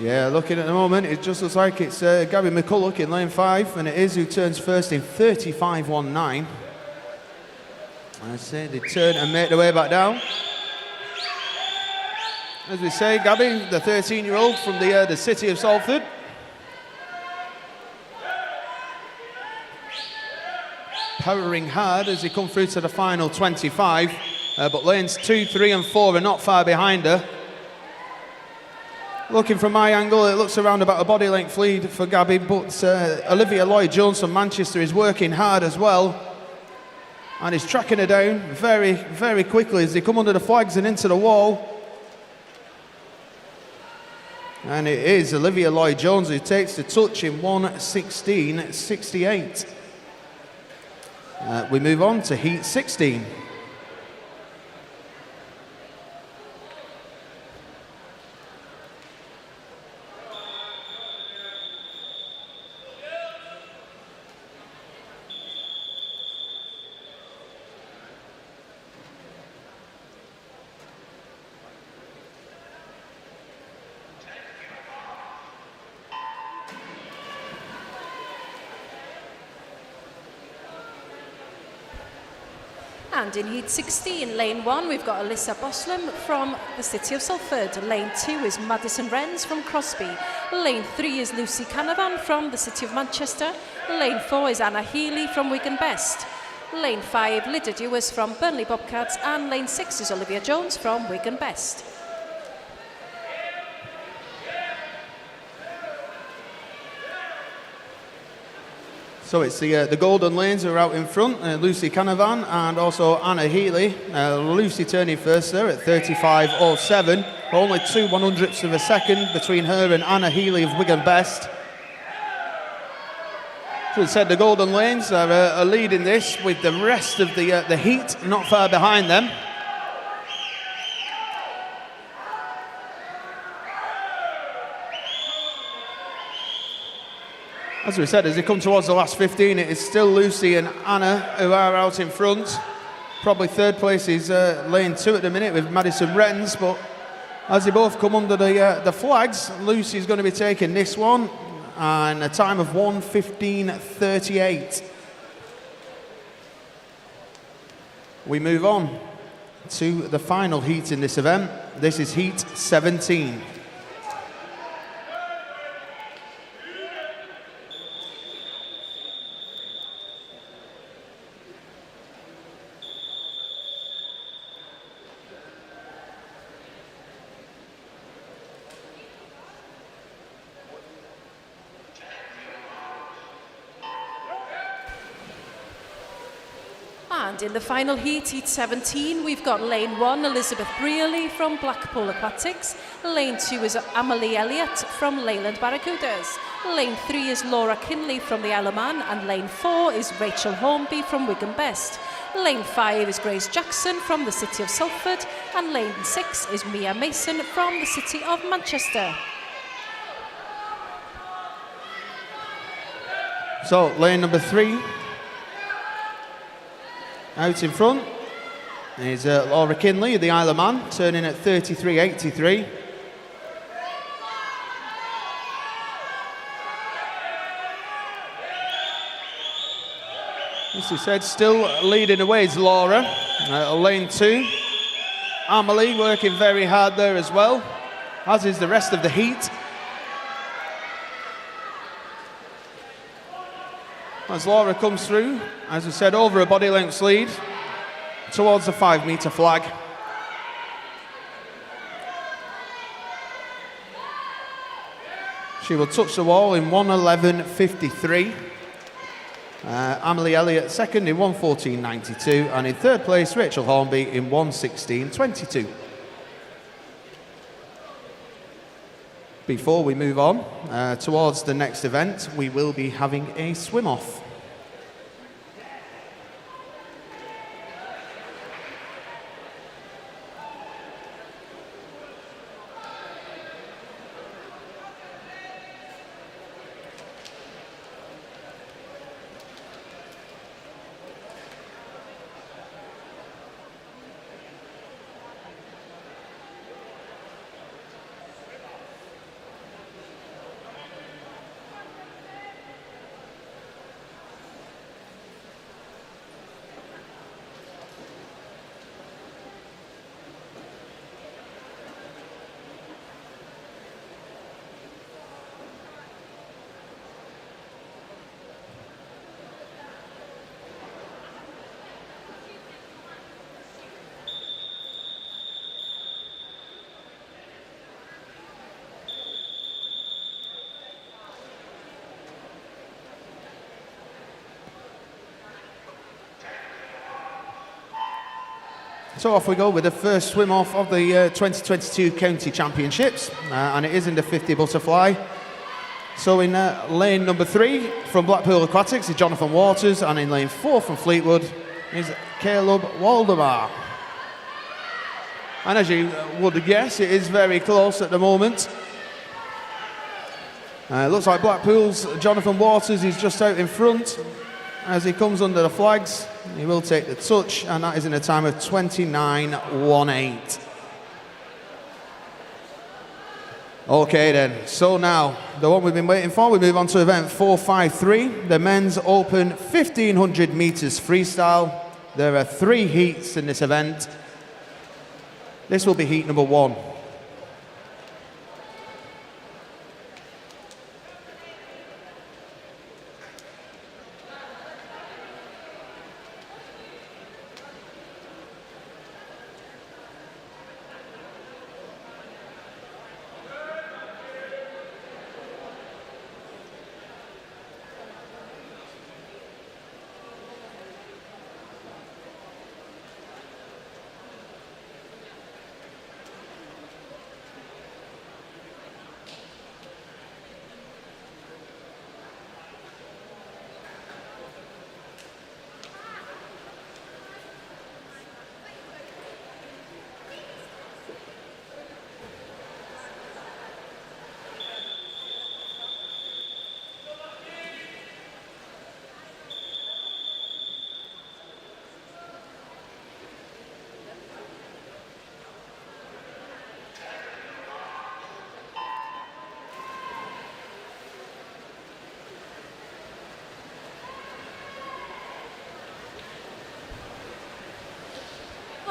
Yeah, looking at the moment, it just looks like it's Gabby McCulloch in lane 5, and it is who turns first in 35.19. I say they turn and make their way back down. As we say, Gabby, the 13-year-old from the City of Salford. Powering hard as they come through to the final 25, but lanes 2, 3 and 4 are not far behind her. Looking from my angle, it looks around about a body length lead for Gabby, but Olivia Lloyd-Jones from Manchester is working hard as well and is tracking her down very, very quickly as they come under the flags and into the wall. And it is Olivia Lloyd-Jones who takes the touch in 1:16.68. We move on to heat 16. And in heat 16, lane 1, we've got Alyssa Boslam from the City of Salford. Lane 2 is Madison Wrens from Crosby. Lane 3 is Lucy Canavan from the City of Manchester. Lane 4 is Anna Healy from Wigan Best. Lane 5, Lydia Dewis from Burnley Bobcats. And lane 6 is Olivia Jones from Wigan Best. So it's the golden lanes who are out in front, Lucy Canavan and also Anna Healy. Lucy turning first there at 35.07, only 2/100ths of a second between her and Anna Healy of Wigan Best. So as I said, the golden lanes are leading this with the rest of the heat not far behind them. As we said, as they come towards the last 15, it is still Lucy and Anna who are out in front. Probably third place is lane 2 at the minute with Madison Wrens, but as they both come under the flags, Lucy's going to be taking this one, and a time of 1:15.38. We move on to the final heat in this event. This is heat 17. And in the final heat, heat 17, we've got lane 1, Elizabeth Brearley from Blackpool Aquatics. Lane 2 is Amelie Elliott from Leyland Barracudas. Lane 3 is Laura Kinley from the Isle of Man. And lane 4 is Rachel Hornby from Wigan Best. Lane 5 is Grace Jackson from the City of Salford. And lane 6 is Mia Mason from the City of Manchester. So, lane number 3. Out in front is Laura Kinley of the Isle of Man, turning at 33.83. As we said, still leading away is Laura. Lane 2. Amelie working very hard there as well, as is the rest of the heat. As Laura comes through, as we said, over a body length's lead towards the 5 metre flag. She will touch the wall in 1:11.53. Amelie Elliott second in 1:14.92, and in third place Rachel Hornby in 1:16.22. Before we move on towards the next event, we will be having a swim-off. So off we go with the first swim-off of the 2022 County Championships, and it is in the 50 butterfly. So in lane number 3 from Blackpool Aquatics is Jonathan Waters, and in lane 4 from Fleetwood is Caleb Waldemar. And as you would guess, it is very close at the moment. Looks like Blackpool's Jonathan Waters is just out in front. As he comes under the flags, he will take the touch, and that is in a time of 29.18. Okay then, so now, the one we've been waiting for, we move on to event 453, the men's open 1500 metres freestyle. There are 3 heats in this event. This will be heat number 1.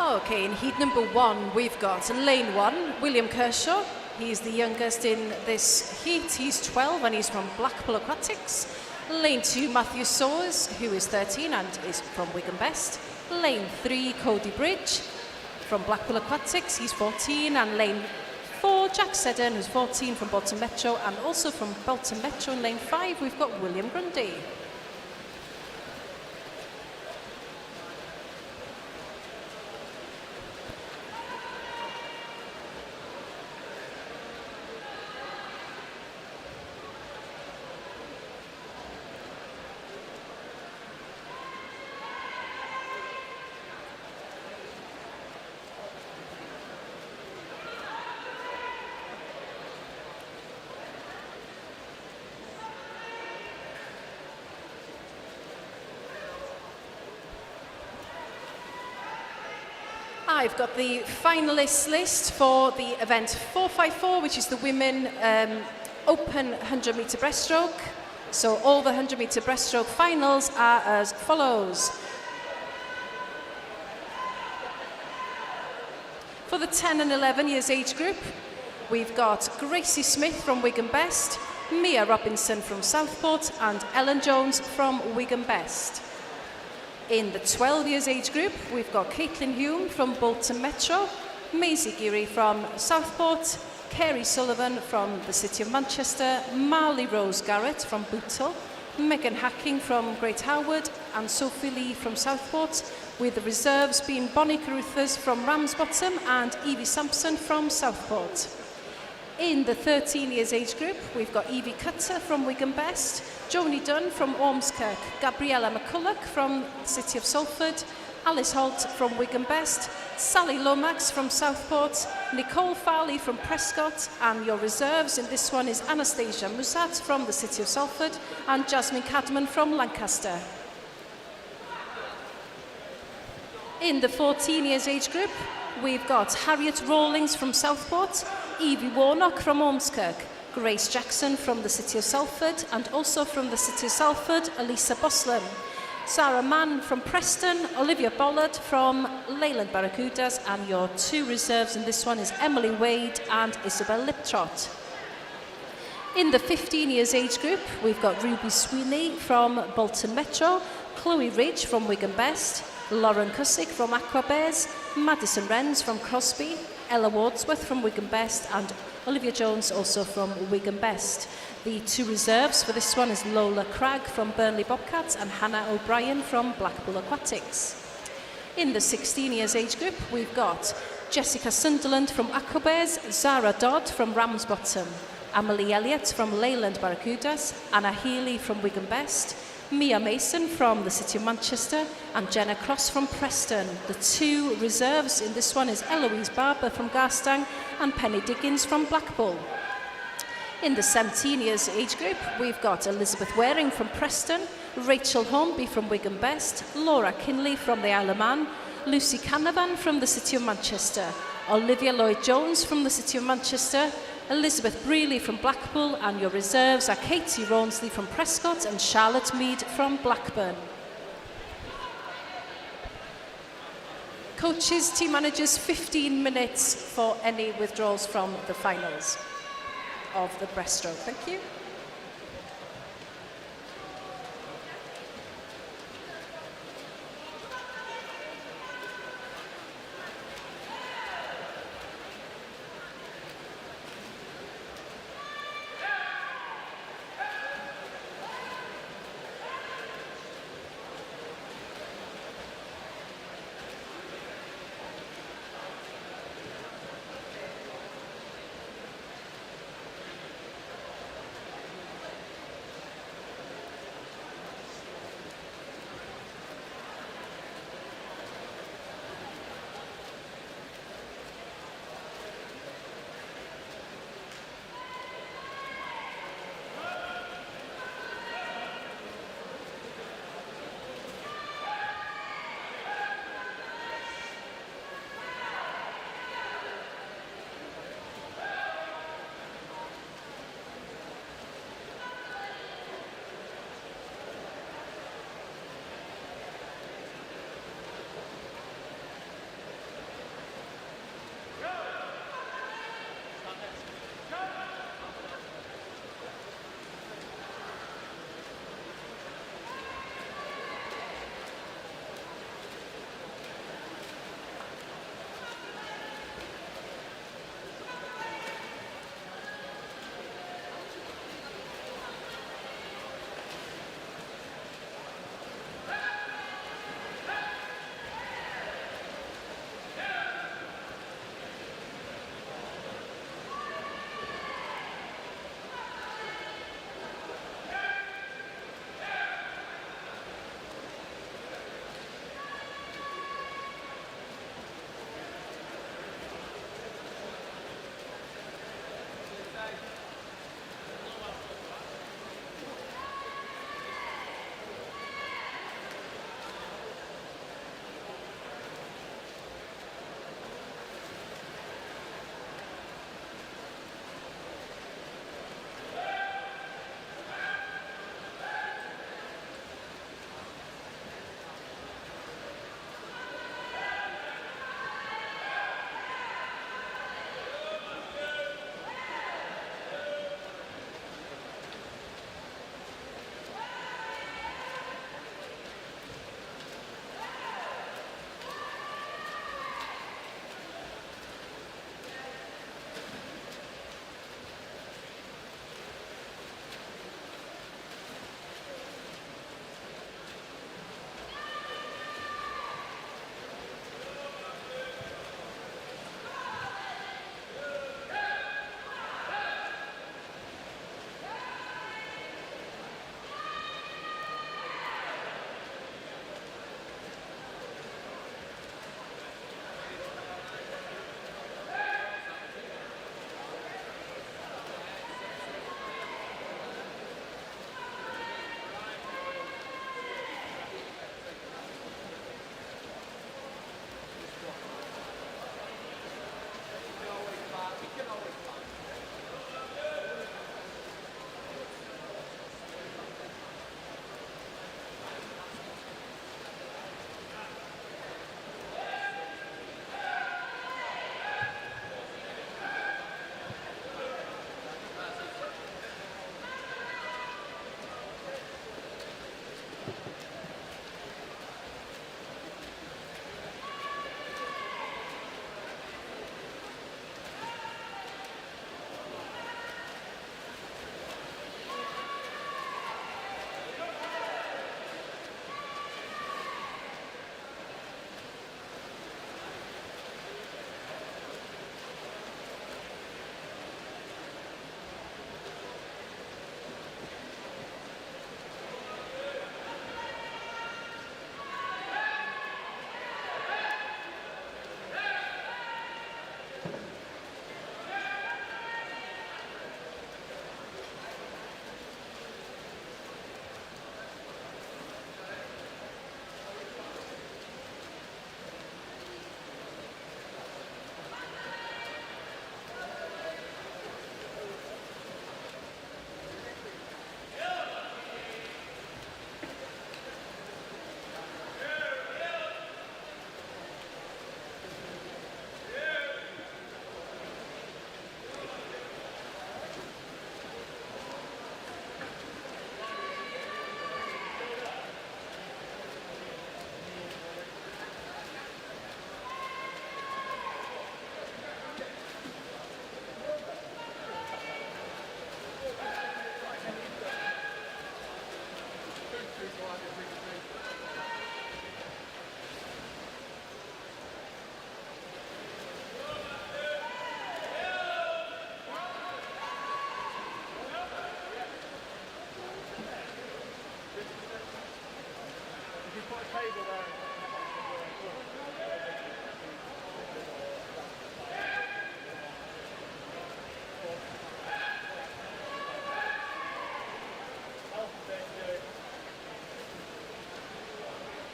Okay, in heat number 1, we've got lane 1, William Kershaw. He's the youngest in this heat. He's 12 and he's from Blackpool Aquatics. Lane 2, Matthew Soares, who is 13 and is from Wigan Best. Lane 3, Cody Bridge from Blackpool Aquatics. He's 14. And lane 4, Jack Seddon, who's 14 from Bolton Metro. And also from Bolton Metro in lane 5, we've got William Grundy. I've got the finalists list for the event 454, which is the women open 100 metre breaststroke. So all the 100 metre breaststroke finals are as follows. For the 10 and 11 years age group, we've got Gracie Smith from Wigan Best, Mia Robinson from Southport, and Ellen Jones from Wigan Best. In the 12 years age group, we've got Caitlin Hume from Bolton Metro, Maisie Geary from Southport, Kerry Sullivan from the City of Manchester, Marley Rose Garrett from Bootle, Megan Hacking from Great Howard, and Sophie Lee from Southport, with the reserves being Bonnie Caruthers from Ramsbottom and Evie Sampson from Southport. In the 13 years age group, we've got Evie Cutter from Wigan Best, Joni Dunn from Ormskirk, Gabriella McCulloch from the City of Salford, Alice Holt from Wigan Best, Sally Lomax from Southport, Nicole Farley from Prescott, and your reserves in this one is Anastasia Musat from the City of Salford and Jasmine Cadman from Lancaster. In the 14 years age group, we've got Harriet Rawlings from Southport, Evie Warnock from Ormskirk, Grace Jackson from the City of Salford, and also from the City of Salford, Elisa Boslam. Sarah Mann from Preston, Olivia Bollard from Leyland Barracudas, and your two reserves in this one is Emily Wade and Isabel Liptrot. In the 15 years age group, we've got Ruby Sweeney from Bolton Metro, Chloe Ridge from Wigan Best, Lauren Cussick from Aquabears, Madison Wrens from Crosby, Ella Wardsworth from Wigan Best, and Olivia Jones also from Wigan Best. The two reserves for this one is Lola Cragg from Burnley Bobcats and Hannah O'Brien from Blackpool Aquatics. In the 16 years age group, we've got Jessica Sunderland from Aquabears, Zara Dodd from Ramsbottom, Emily Elliott from Leyland Barracudas, Anna Healy from Wigan Best, Mia Mason from the City of Manchester, and Jenna Cross from Preston. The two reserves in this one is Eloise Barber from Garstang and Penny Diggins from Blackpool. In the 17 years age group, we've got Elizabeth Waring from Preston, Rachel Hornby from Wigan Best, Laura Kinley from the Isle of Man, Lucy Canavan from the City of Manchester, Olivia Lloyd-Jones from the City of Manchester, Elizabeth Brealey from Blackpool, and your reserves are Katie Rawnsley from Prescott and Charlotte Mead from Blackburn. Coaches, team managers, 15 minutes for any withdrawals from the finals of the breaststroke. Thank you.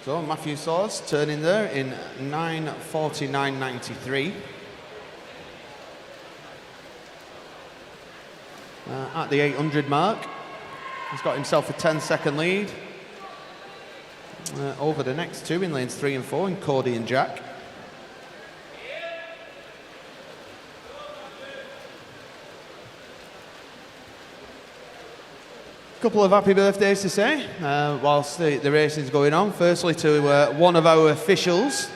So Matthew Saws turning there in 9:49.93. At the 800 mark, he's got himself a 10-second lead over the next two in lanes 3 and 4 in Cody and Jack. Couple of happy birthdays to say whilst the race is going on. Firstly to one of our officials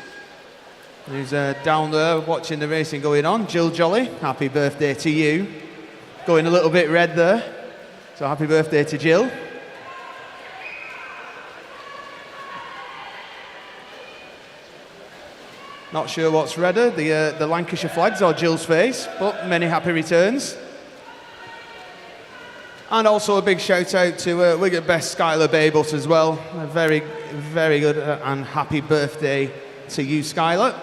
who's down there watching the racing going on, Jill Jolly. Happy birthday to you. Going a little bit red there, so happy birthday to Jill. Not sure what's redder, the Lancashire flags or Jill's face, but many happy returns. And also a big shout out to Wigan Best Skylar Babus as well. A very, very good and happy birthday to you, Skylar.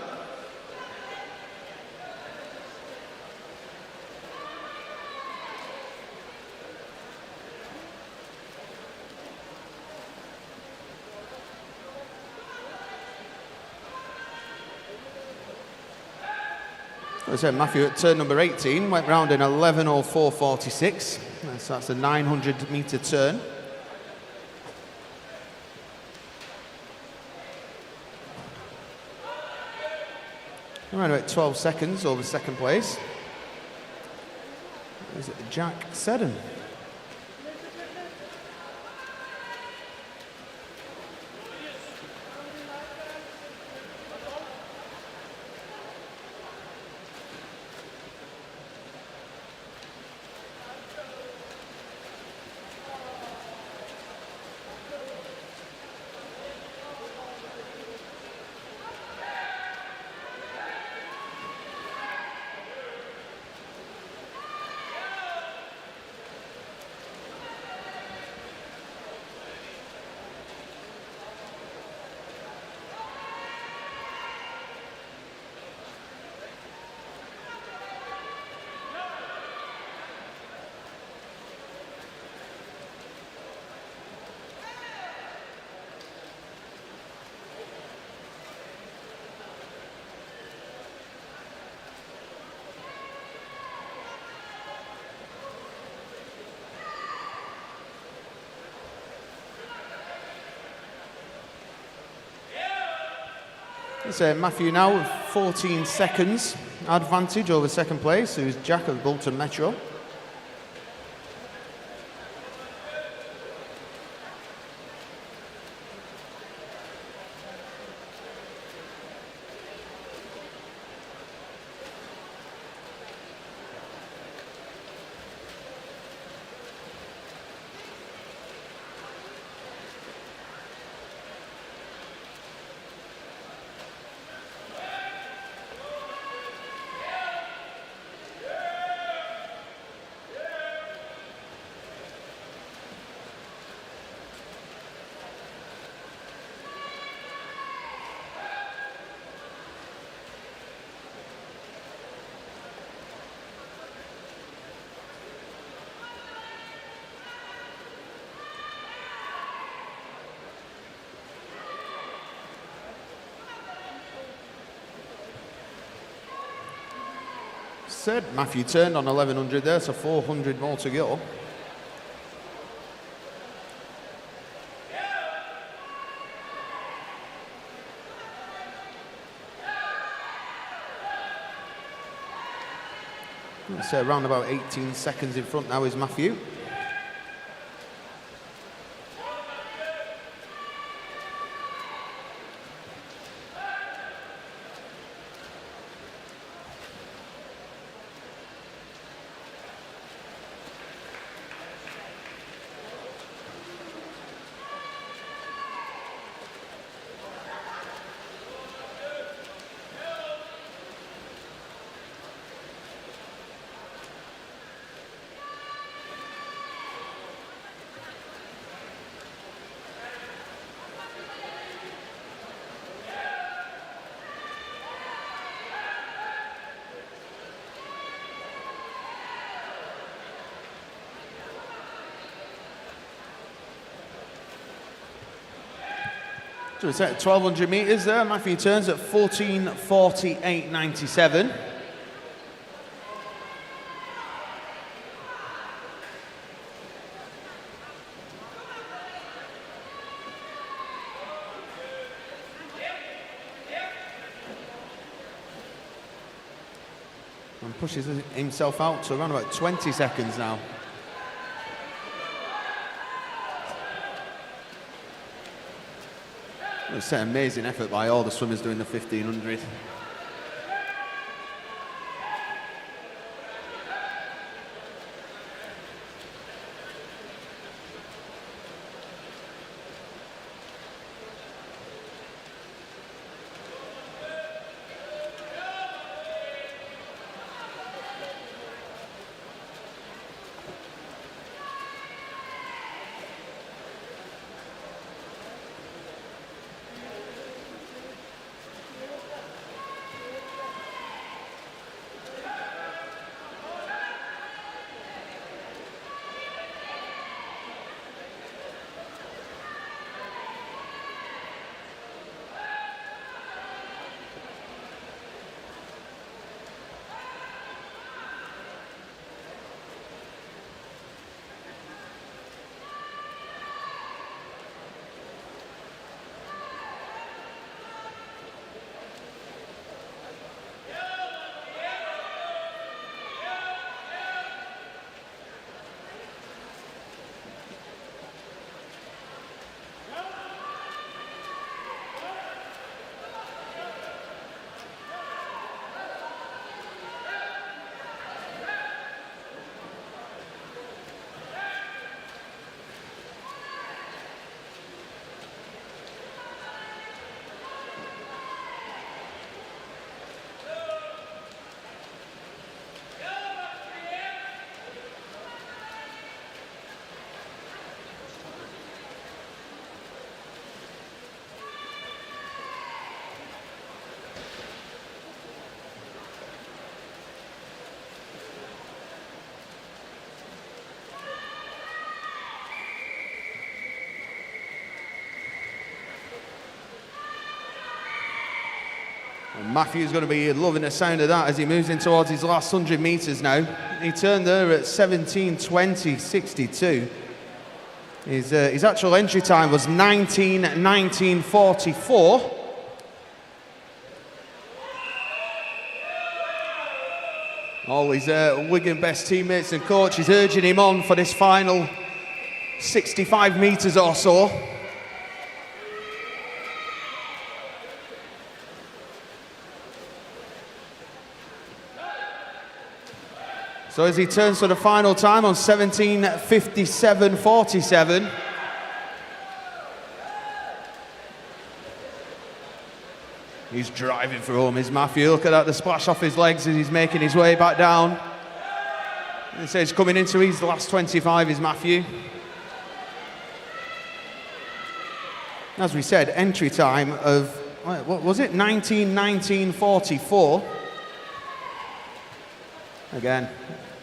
As I said, Matthew at turn number 18 went round in 11:04.46. So that's a 900-metre turn. Around about 12 seconds over second place. Is it Jack Seddon? It's Matthew now with 14 seconds advantage over second place, who's Jack of Bolton Metro. said, Matthew turned on 1100 there, so 400 more to go. Let's say around about 18 seconds in front now is Matthew. So it's at 1200 metres there. Matthew turns at 14:48.97. And pushes himself out to around about 20 seconds now. It's an amazing effort by all the swimmers doing the 1500. And Matthew's going to be loving the sound of that as he moves in towards his last 100 metres now. He turned there at 17:20.62. His actual entry time was 19:19.44. All his Wigan best teammates and coaches urging him on for this final 65 metres or so. So as he turns to the final time on 17:57.47. He's driving for home, is Matthew. Look at that, the splash off his legs as he's making his way back down. He says coming into his last 25 is Matthew. As we said, entry time of, what was it, 19:19.44. Again,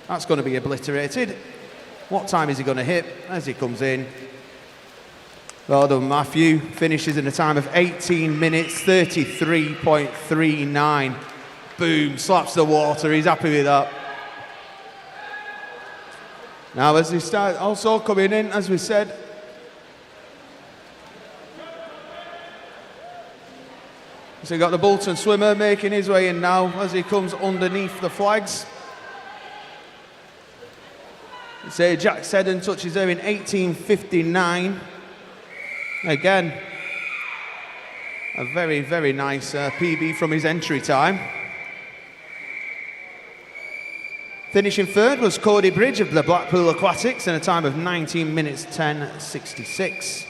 that's going to be obliterated. What time is he going to hit as he comes in? Well done, Matthew. Finishes in a time of 18 minutes, 33.39. Boom, slaps the water. He's happy with that. Now, as we start, also coming in, as we said, so we've got the Bolton swimmer making his way in now as he comes underneath the flags. Say Jack Seddon touches there in 18:59. Again, a very, very nice PB from his entry time. Finishing third was Cody Bridge of the Blackpool Aquatics in a time of 19 minutes 10:66.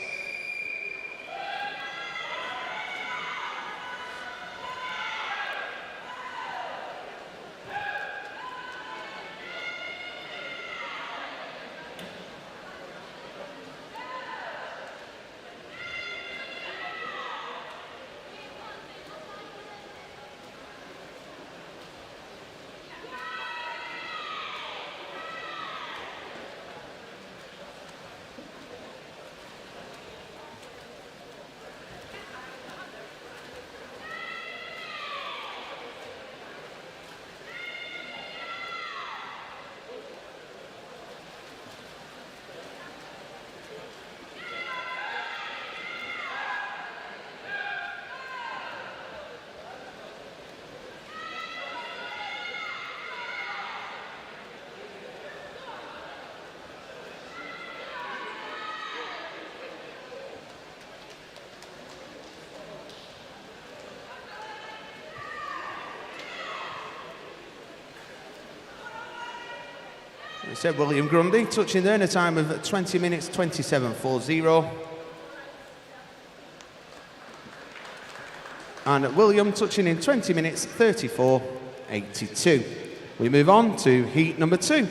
We said William Grundy touching there in a time of 20 minutes 27:40. And William touching in 20 minutes 34:82. We move on to heat number 2.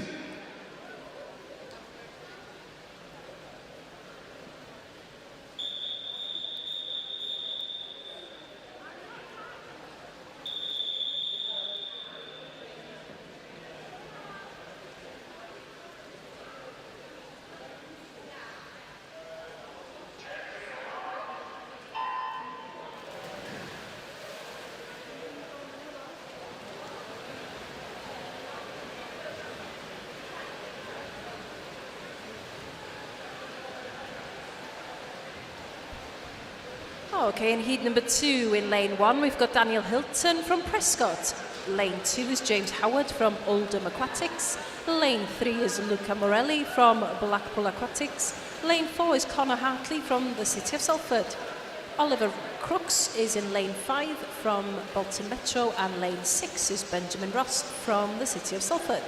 Okay, in heat number 2 in lane 1, we've got Daniel Hilton from Prescott. Lane 2 is James Howard from Oldham Aquatics. Lane 3 is Luca Morelli from Blackpool Aquatics. Lane 4 is Connor Hartley from the City of Salford. Oliver Crooks is in lane 5 from Bolton Metro, and lane 6 is Benjamin Ross from the City of Salford.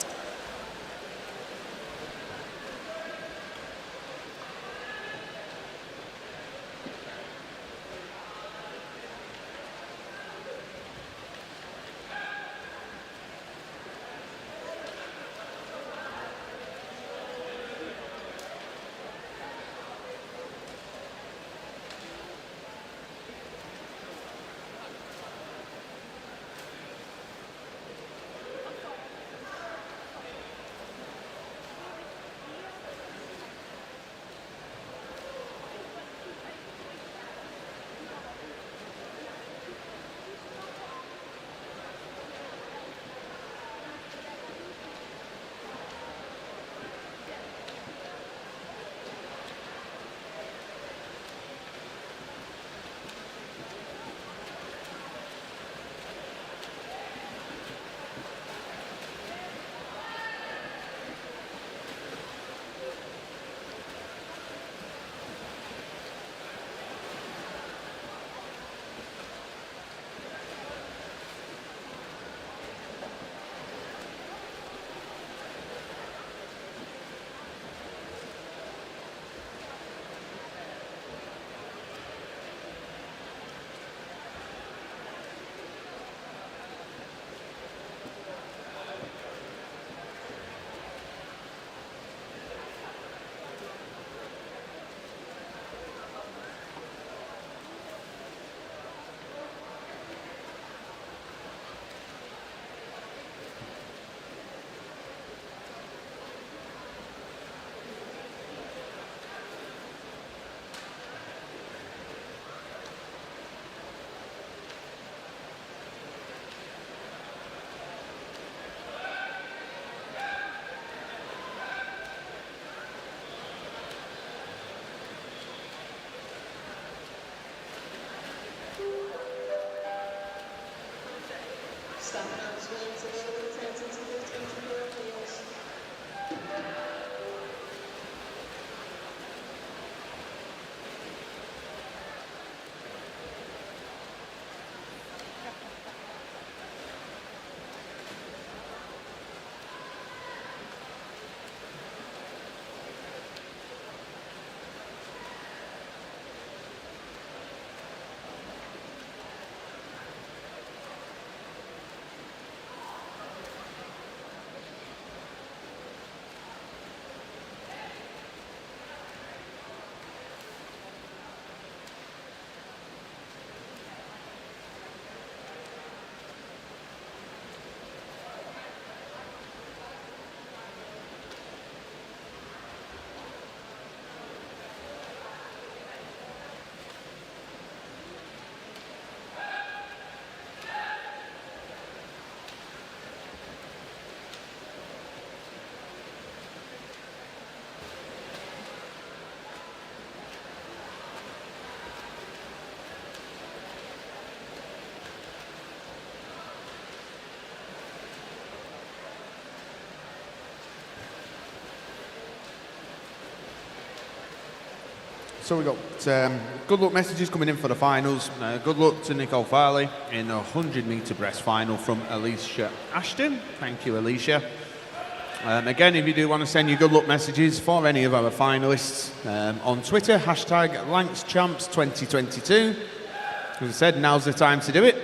So we've got good luck messages coming in for the finals. Good luck to Nicole Farley in the 100-metre breast final from Alicia Ashton. Thank you, Alicia. Again, if you do want to send your good luck messages for any of our finalists on Twitter, hashtag LancsChamps2022. As I said, now's the time to do it.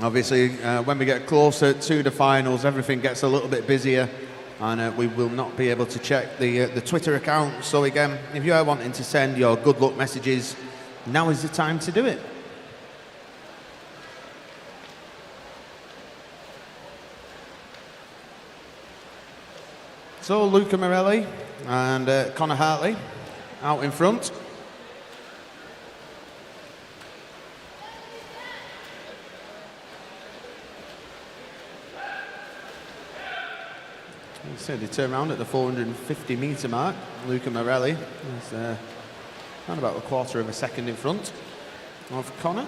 Obviously, when we get closer to the finals, everything gets a little bit busier, and we will not be able to check the Twitter account. So again, if you are wanting to send your good luck messages, now is the time to do it. So Luca Morelli and Connor Hartley out in front. So they turn around at the 450-metre mark. Luca Morelli is around about a quarter of a second in front of Connor.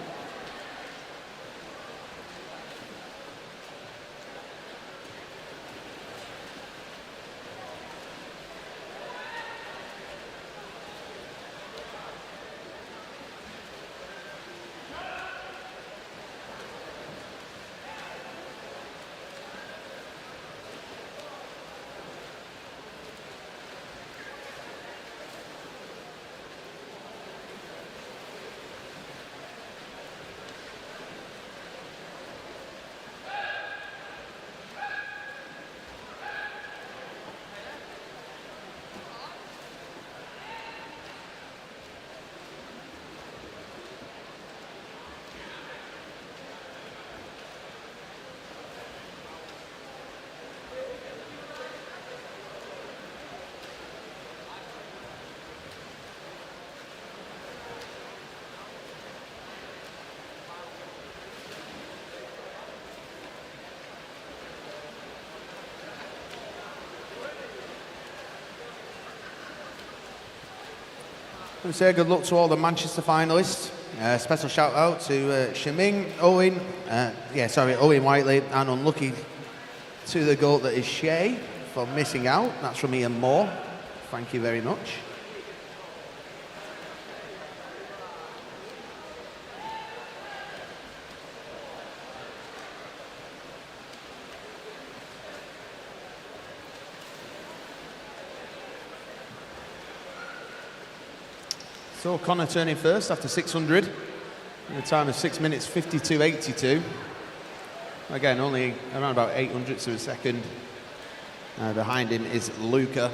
We say good luck to all the Manchester finalists. Special shout out to Shiming, Owen, Owen Whiteley, and unlucky to the goal that is Shea for missing out. That's from Ian Moore. Thank you very much. So Connor turning first after 600, in a time of 6 minutes 52.82. Again, only around about 800ths of a second. Behind him is Luca.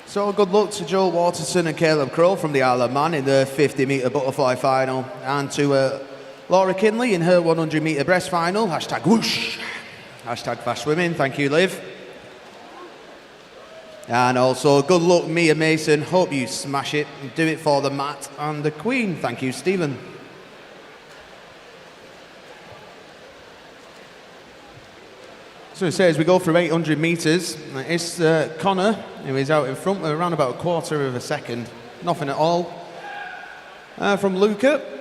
So good luck to Joel Waterson and Caleb Crow from the Isle of Man in the 50-metre butterfly final, and to Laura Kinley in her 100-metre breast final. Hashtag whoosh. Hashtag fast swimming. Thank you, Liv. And also good luck, Mia Mason. Hope you smash it. Do it for the Matt and the Queen. Thank you, Stephen. So it says we go for 800 metres. It's Connor who is out in front with around about a quarter of a second. Nothing at all. From Luca.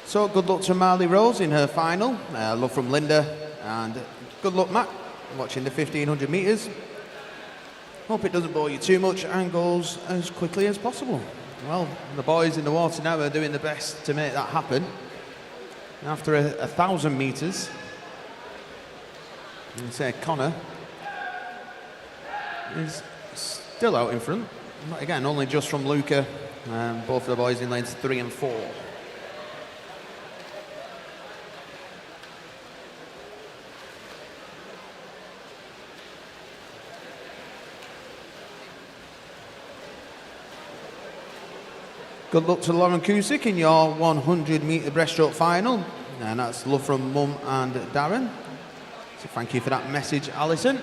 So good luck to Marley Rose in her final. Love from Linda, and good luck, Matt, watching the 1500 metres. Hope it doesn't bore you too much and goes as quickly as possible. Well, the boys in the water now are doing the best to make that happen. After 1,000 metres, you can say Connor is still out in front. Again, only just from Luca, both of the boys in lanes 3 and 4. Good luck to Lauren Cusick in your 100-metre breaststroke final. And that's love from Mum and Darren. So thank you for that message, Alison.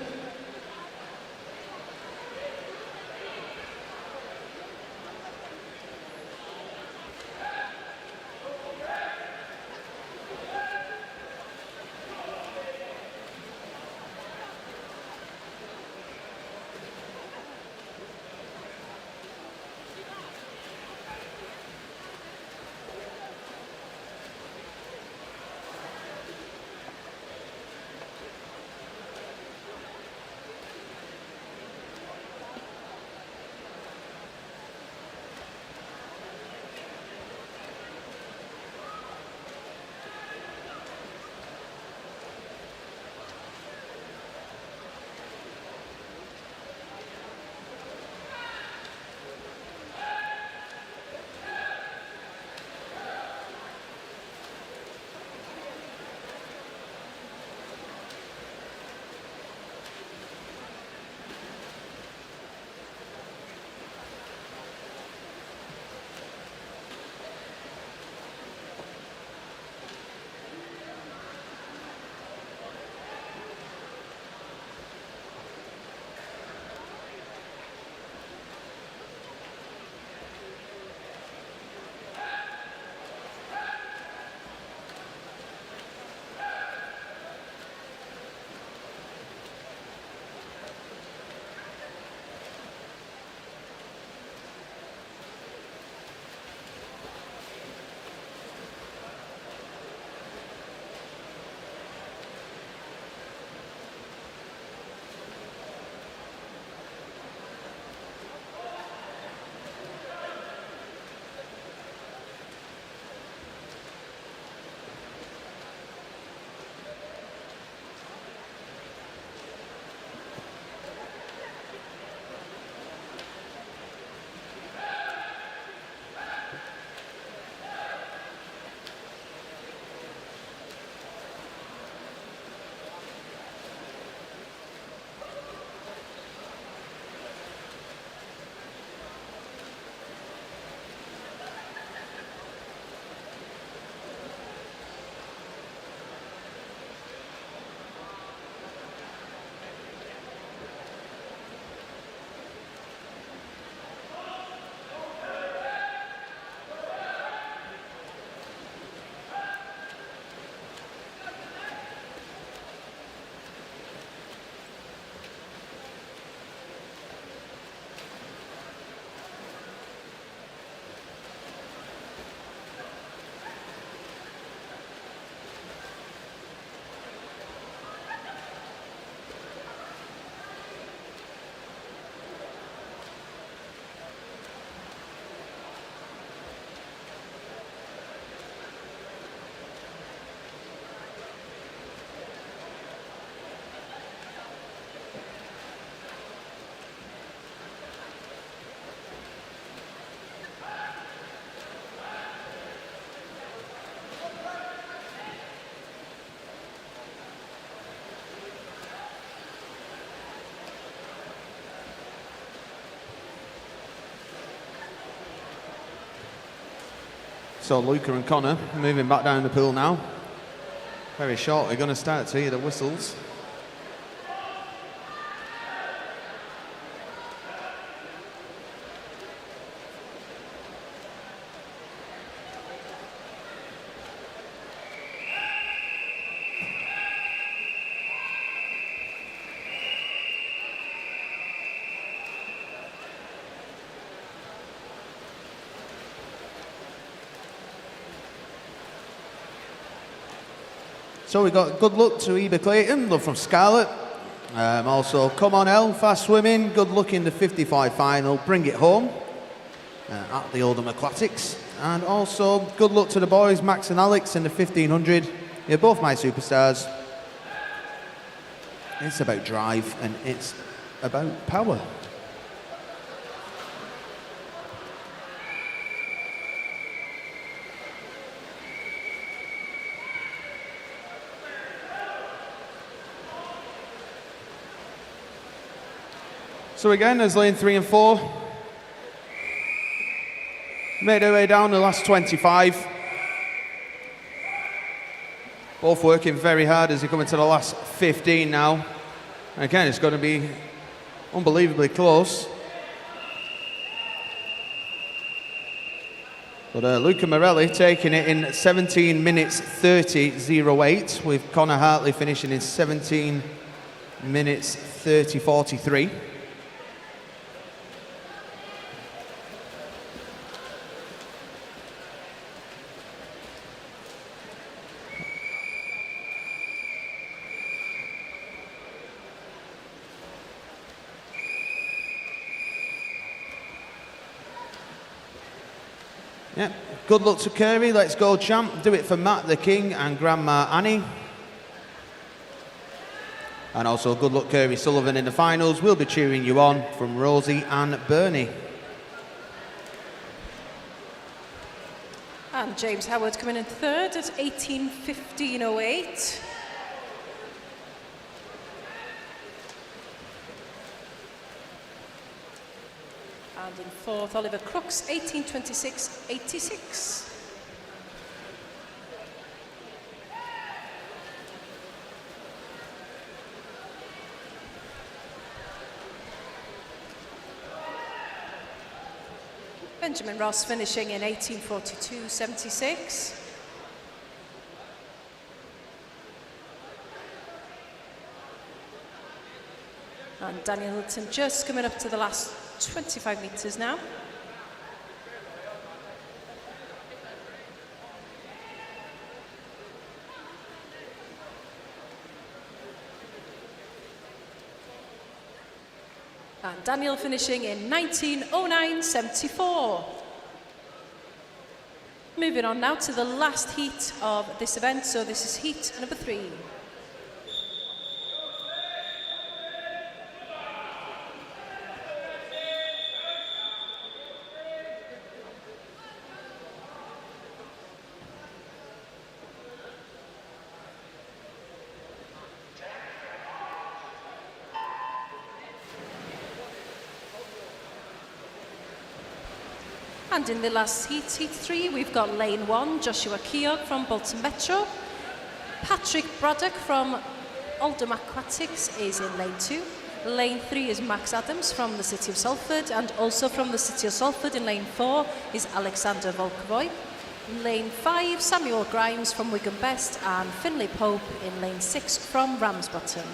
So Luca and Connor moving back down the pool now. Very shortly going to start to hear the whistles. So we got good luck to Eva Clayton, love from Scarlett. Also, come on Elle, fast swimming, good luck in the 55 final, bring it home at the Oldham Aquatics. And also, good luck to the boys, Max and Alex, in the 1500. You're both my superstars. It's about drive and it's about power. So again, as lane 3 and 4 made their way down the last 25. Both working very hard as they come into the last 15 now. And again, it's going to be unbelievably close. But Luca Morelli taking it in 17 minutes 30.08, with Connor Hartley finishing in 17 minutes 30.43. Yeah, good luck to Kirby, let's go champ. Do it for Matt the King and Grandma Annie. And also good luck Kirby Sullivan in the finals. We'll be cheering you on from Rosie and Bernie. And James Howard coming in third at 18:15.08. And in fourth, Oliver Crooks, 18:26.86. Benjamin Ross finishing in 18:42.76. And Daniel Hilton just coming up to the last 25 metres now. And Daniel finishing in 19:09.74. Moving on now to the last heat of this event, so this is heat number 3. And in the last heat, heat 3, we've got lane 1, Joshua Keogh from Bolton Metro. Patrick Braddock from Oldham Aquatics is in lane 2. Lane 3 is Max Adams from the City of Salford, and also from the City of Salford in lane 4 is Alexander Volkovoy. In lane 5, Samuel Grimes from Wigan Best, and Finlay Pope in lane 6 from Ramsbottom.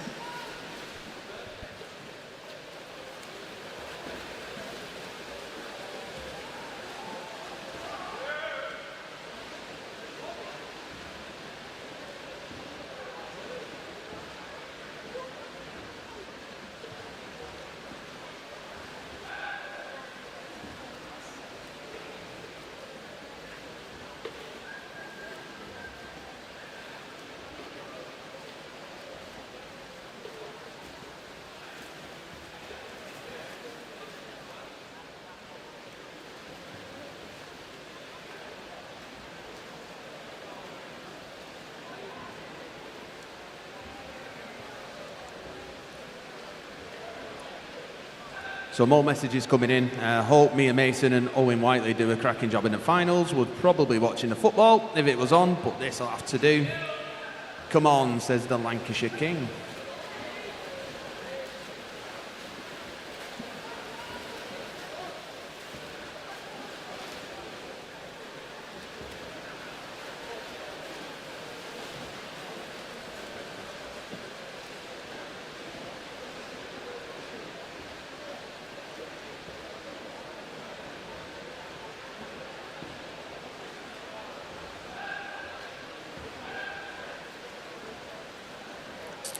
So more messages coming in. Hope Mia Mason and Owen Whiteley do a cracking job in the finals. Would probably watching the football if it was on, but this I'll have to do. Come on, says the Lancashire King.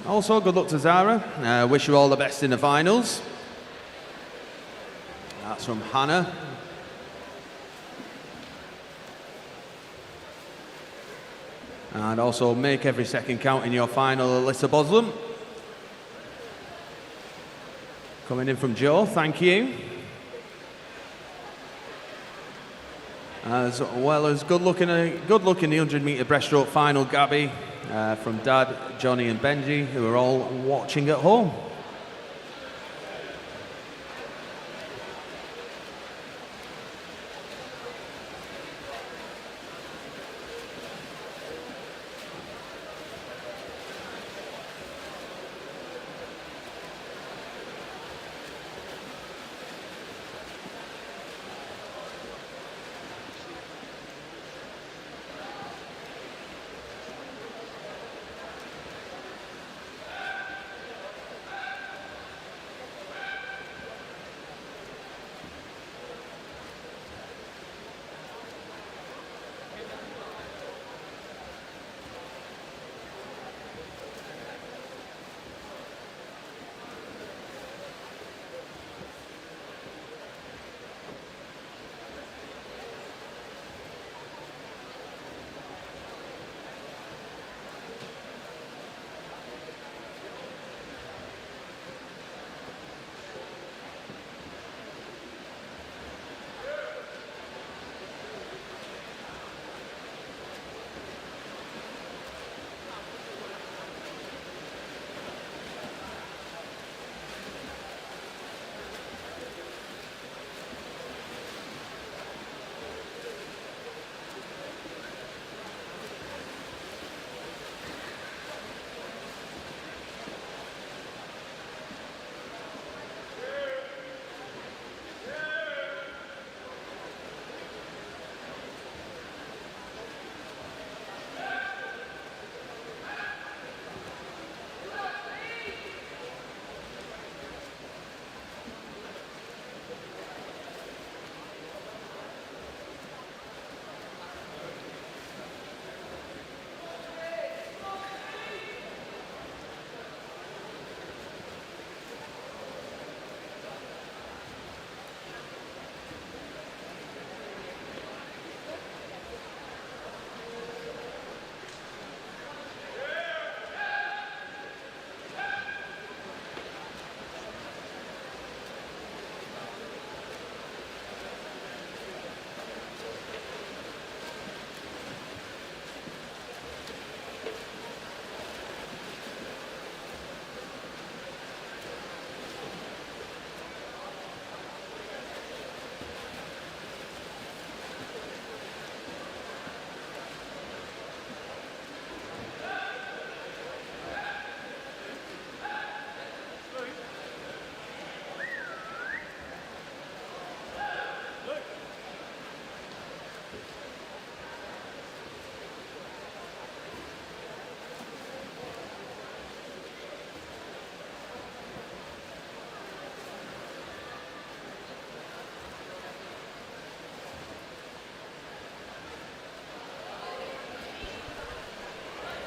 Also, good luck to Zara. Wish you all the best in the finals. That's from Hannah. And also, make every second count in your final, Alyssa Boslam. Coming in from Joe, thank you. As well as good luck in the 100-metre breaststroke final, Gabby. From Dad, Johnny and Benji, who are all watching at home.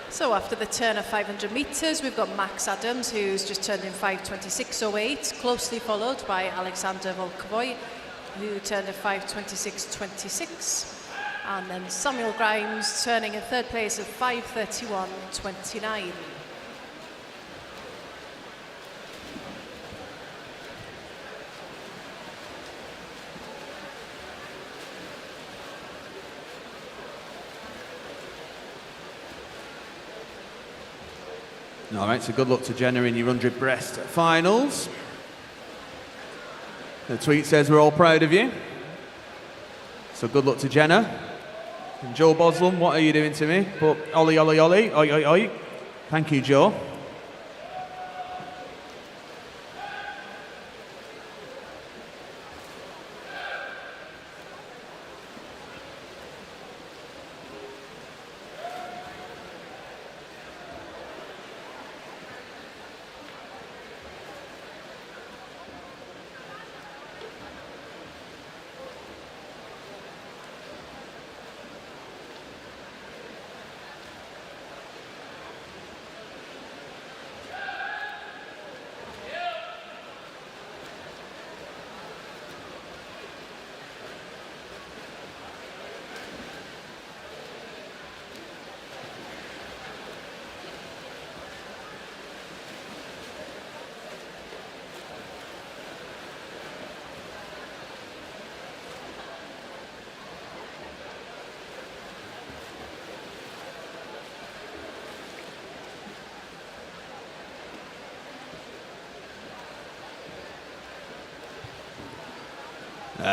So after the turn of 500 metres, we've got Max Adams, who's just turned in 5:26.08, closely followed by Alexander Volkovoy, who turned in 5:26.26. And then Samuel Grimes turning in third place of 5:31.29. All right, so good luck to Jenna in your 100 breast finals. The tweet says we're all proud of you. So good luck to Jenna. And Joe Boslem, what are you doing to me? But Ollie, Ollie, Ollie, oi, oi, oi. Thank you, Joe.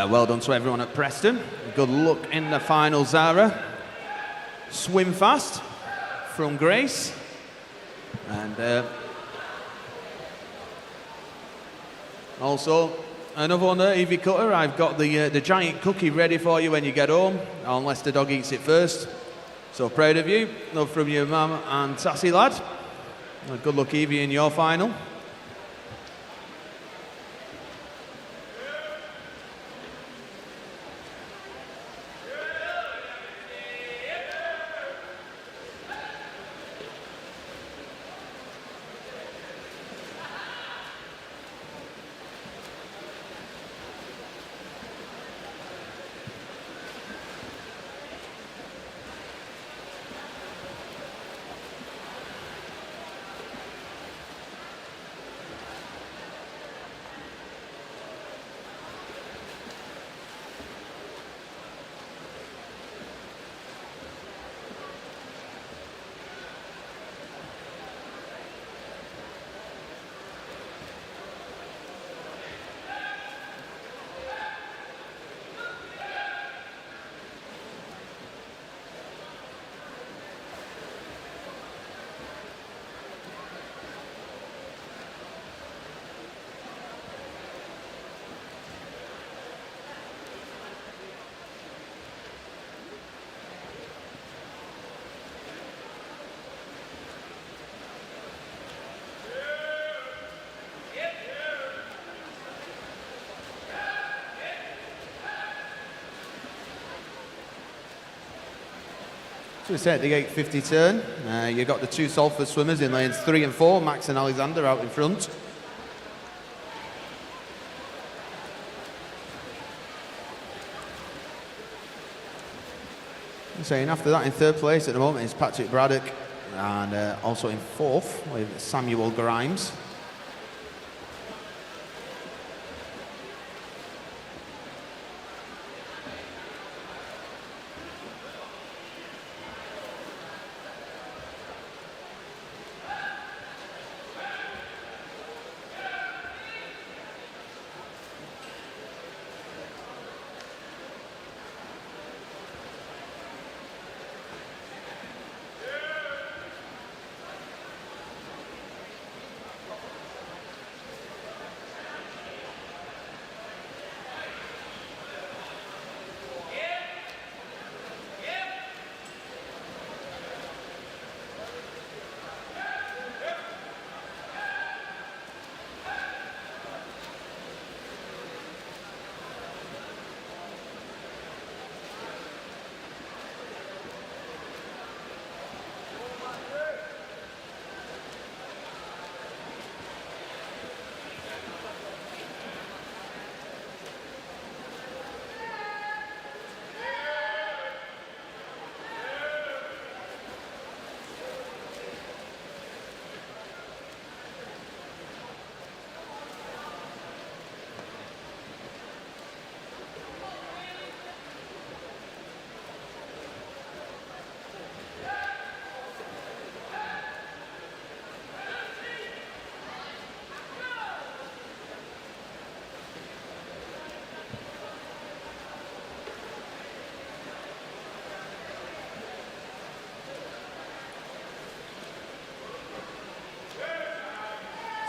Well done to everyone at Preston. Good luck in the final, Zara. Swim fast from Grace. And also, another one there, Evie Cutter. I've got the giant cookie ready for you when you get home, unless the dog eats it first. So proud of you. Love from your mum and Sassy lad. Good luck, Evie, in your final. So we set the 8:50 turn. You've got the two Salford swimmers in lanes 3 and 4, Max and Alexander out in front. Saying after that in third place at the moment is Patrick Braddock, and also in fourth with Samuel Grimes.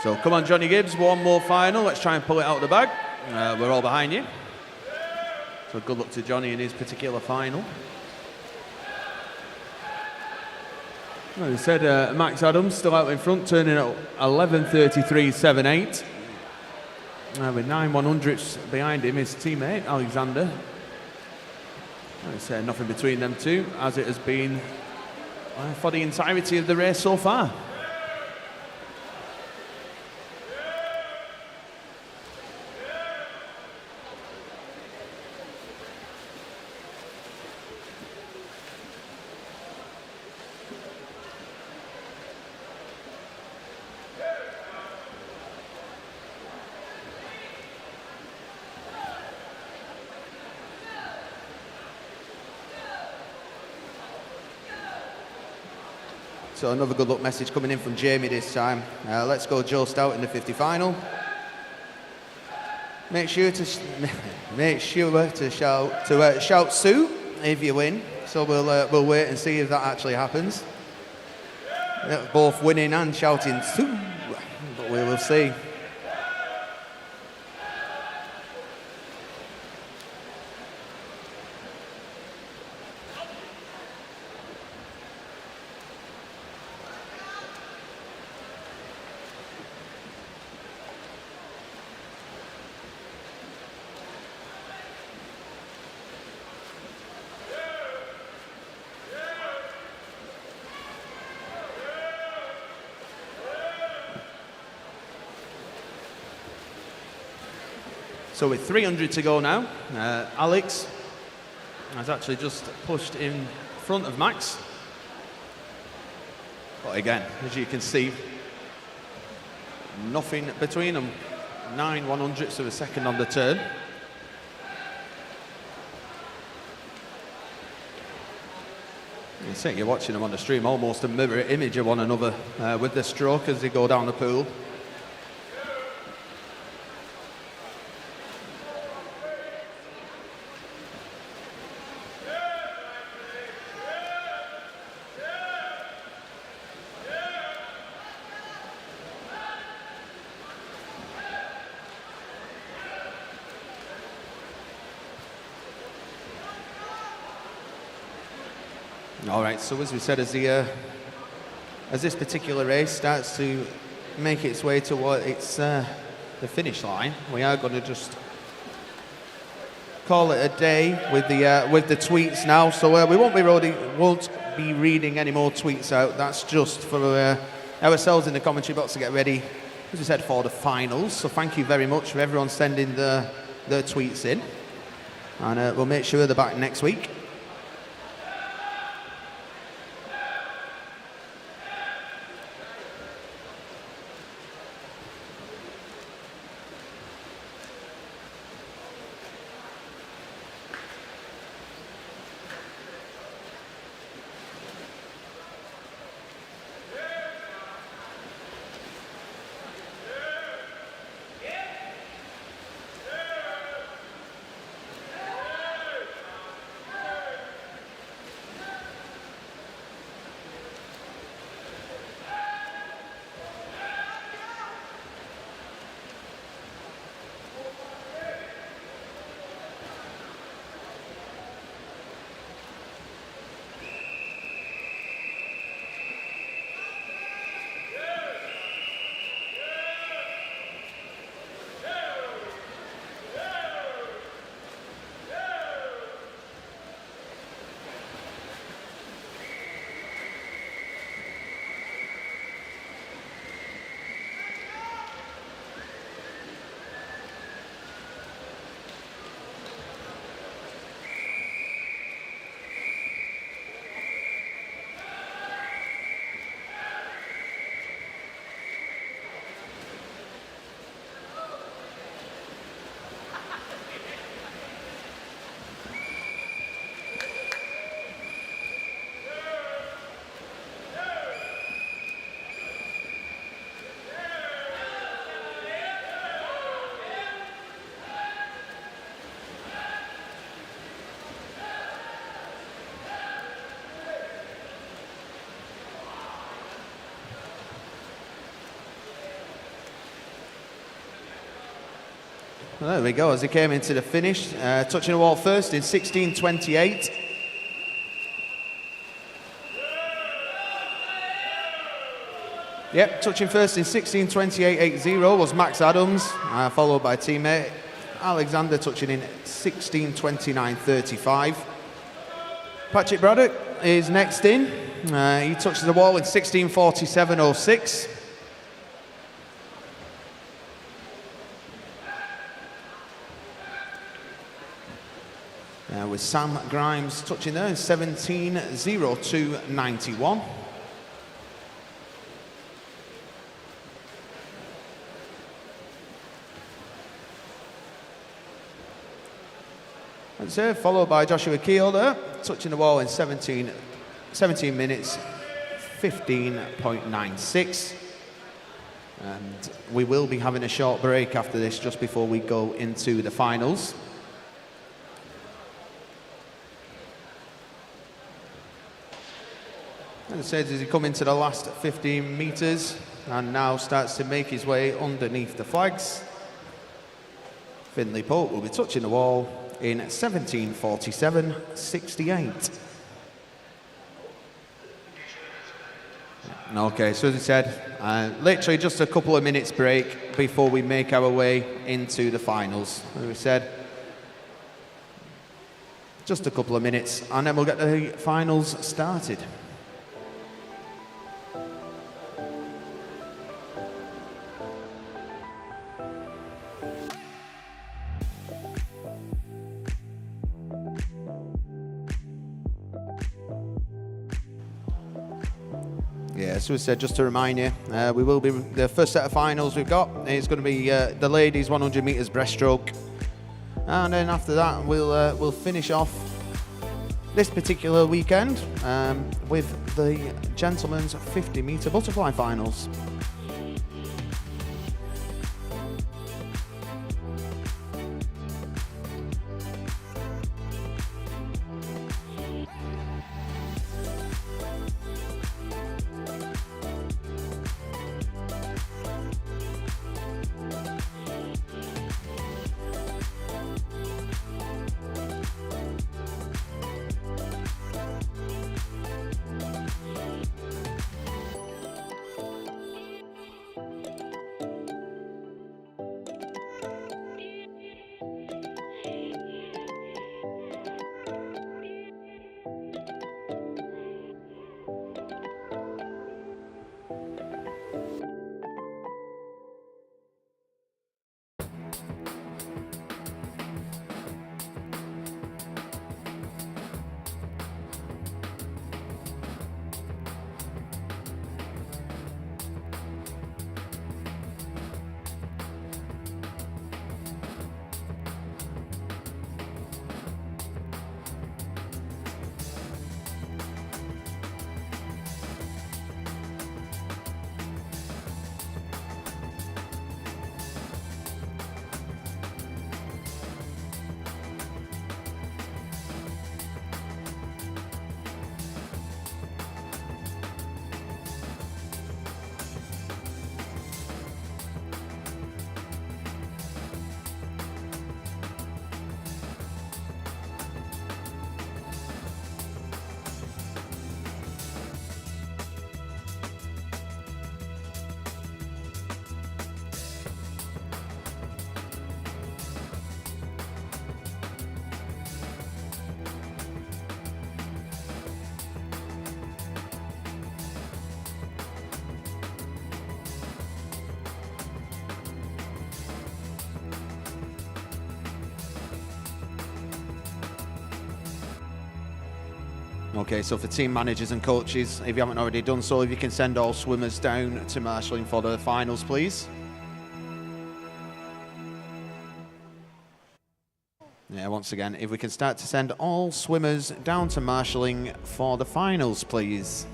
So come on, Johnny Gibbs, one more final. Let's try and pull it out of the bag. We're all behind you. So good luck to Johnny in his particular final. Like I said, Max Adams still out in front, turning at 11:33.78. With 9 100ths behind him, his teammate Alexander. Like I said, nothing between them two, as it has been for the entirety of the race so far. So another good luck message coming in from Jamie this time. Let's go Joe Stout in the 50 final. Make sure to shout Sue if you win. So we'll wait and see if that actually happens. Both winning and shouting Sue, but we will see. So with 300 to go now, Alex has actually just pushed in front of Max. But again, as you can see, nothing between them. 9 100ths of a second on the turn. You see, you're watching them on the stream, almost a mirror image of one another with the stroke as they go down the pool. All right, so as we said, as this particular race starts to make its way toward the finish line, we are going to just call it a day with the tweets now. So we won't be reading any more tweets out. That's just for ourselves in the commentary box to get ready, as we said, for the finals. So thank you very much for everyone sending their tweets in, and we'll make sure they're back next week. Well, there we go, as he came into the finish, touching the wall first in 16:28. Yep, touching first in 16:28.80 was Max Adams, followed by teammate Alexander touching in 16:29.35. Patrick Braddock is next in. He touches the wall in 16:47.06. With Sam Grimes touching there in 17:02.91. That's it, followed by Joshua Keel there, touching the wall in 17 minutes 15.96. And we will be having a short break after this just before we go into the finals. As I said, as he come into the last 15 metres and now starts to make his way underneath the flags, Finlay Pope will be touching the wall in 17:47.68. Okay, so as I said, literally just a couple of minutes break before we make our way into the finals. As we said, just a couple of minutes and then we'll get the finals started. Yeah, so we said, just to remind you, we will be, the first set of finals we've got is going to be the ladies 100 metres breaststroke, and then after that we'll finish off this particular weekend with the gentlemen's 50 metre butterfly finals. Okay, so for team managers and coaches, if you haven't already done so, if you can send all swimmers down to marshalling for the finals, please. Yeah, once again, if we can start to send all swimmers down to marshalling for the finals, please.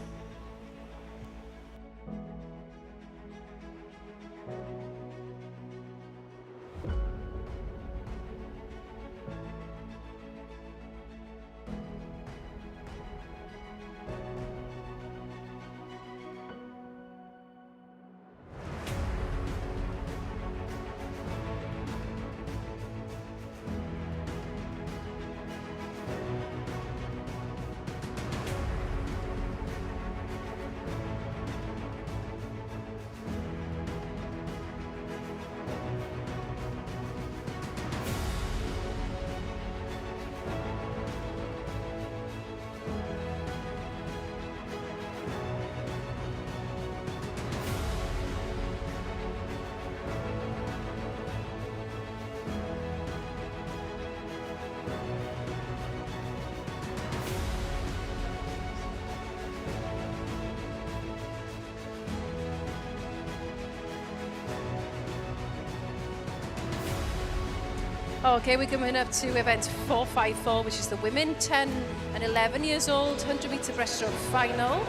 Okay, we're coming up to event 454, which is the women 10 and 11 years old, 100 metre breaststroke final.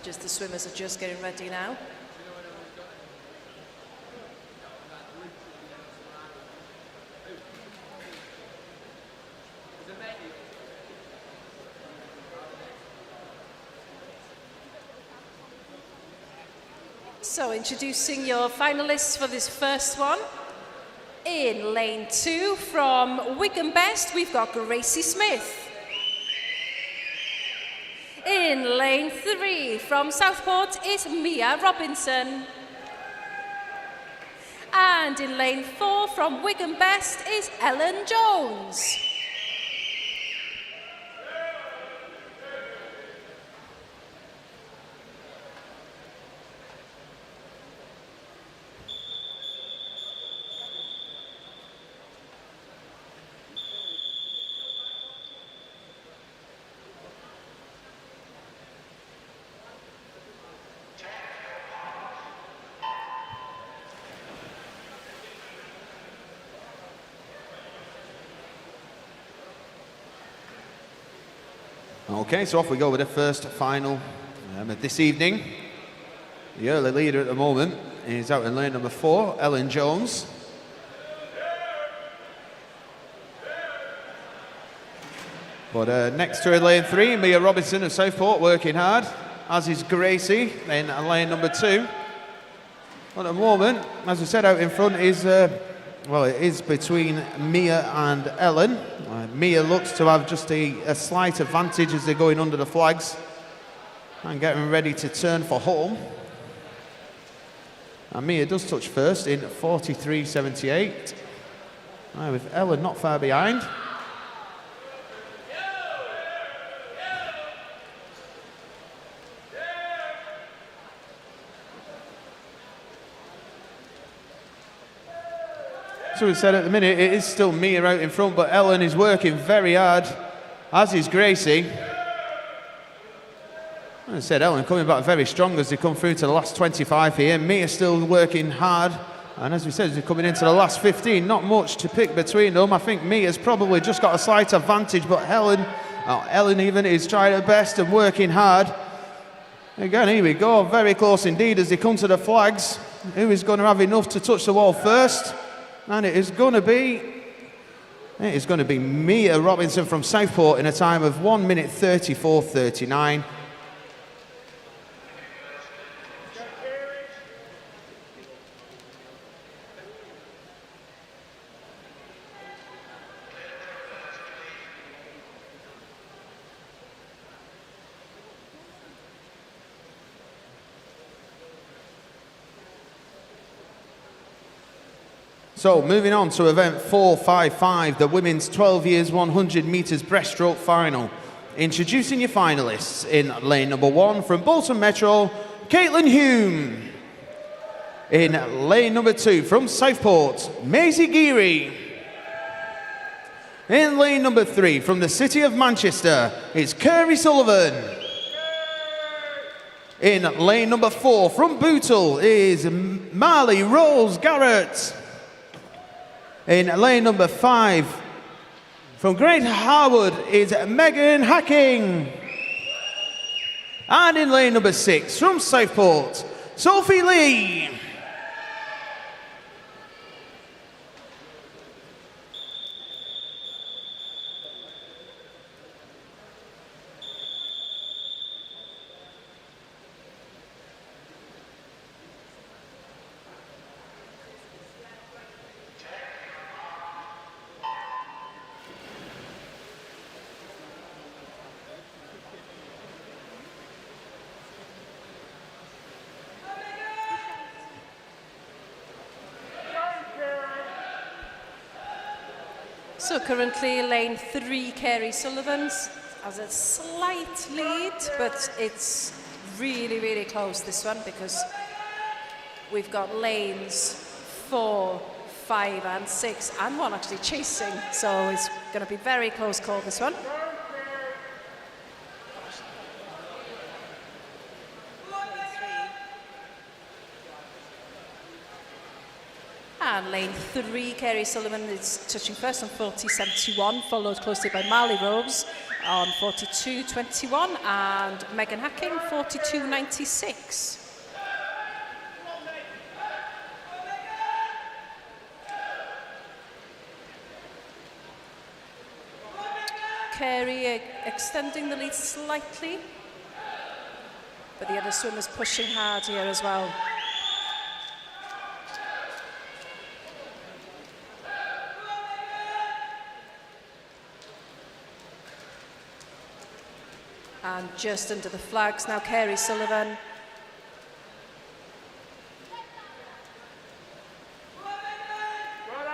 Just the swimmers are just getting ready now. So introducing your finalists for this first one. In lane 2 from Wigan Best, we've got Gracie Smith. In lane 3 from Southport is Mia Robinson. And in lane 4 from Wigan Best is Ellen Jones. Okay, so off we go with the first final of this evening. The early leader at the moment is out in lane number 4, Ellen Jones. But next to her, lane 3, Mia Robinson of Southport, working hard, as is Gracie in lane number 2. At the moment, as I said, out in front is, well, it is between Mia and Ellen. Mia looks to have just a slight advantage as they're going under the flags and getting ready to turn for home. And Mia does touch first in 43.78, with Ellen not far behind. So we said at the minute, it is still Mia out in front, but Ellen is working very hard, as is Gracie. As I said, Ellen coming back very strong as they come through to the last 25 here. Mia still working hard, and as we said, as they're coming into the last 15, not much to pick between them. I think Mia's probably just got a slight advantage, but Ellen even is trying her best and working hard. Again, here we go, very close indeed as they come to the flags. Who is going to have enough to touch the wall first? And it is going to be Mia Robinson from Southport in a time of 1 minute 34.39. So moving on to event 455, the women's 12 years 100 metres breaststroke final. Introducing your finalists in lane number 1 from Bolton Metro, Caitlin Hume. In lane number 2 from Southport, Maisie Geary. In lane number 3 from the city of Manchester, it's Kerry Sullivan. In lane number 4 from Bootle is Marley Rose Garrett. In lane number 5, from Great Harwood is Megan Hacking. And in lane number 6, from Southport, Sophie Lee. So currently lane 3, Kerry Sullivan's has a slight lead, but it's really, really close, this one, because we've got lanes 4, 5 and 6 and 1 actually chasing, so it's going to be very close call, this one. And lane 3, Kerry Sullivan is touching first on 40.71, followed closely by Marley Rose on 42.21 and Megan Hacking 42.96. Kerry extending the lead slightly, but the other swimmers pushing hard here as well. And just under the flags now, Kerry Sullivan.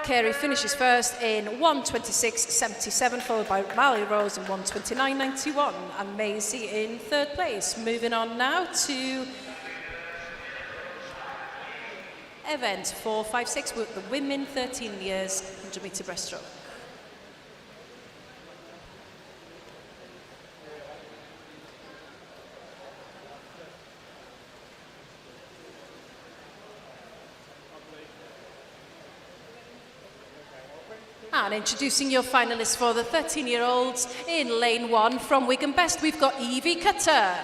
Kerry finishes first in 1:26.77, followed by Marley Rose in 1:29.91, and Maisie in third place. Moving on now to event 456 with the women 13 years 100 metre breaststroke. And introducing your finalists for the 13-year-olds in lane 1 from Wigan Best, we've got Evie Cutter.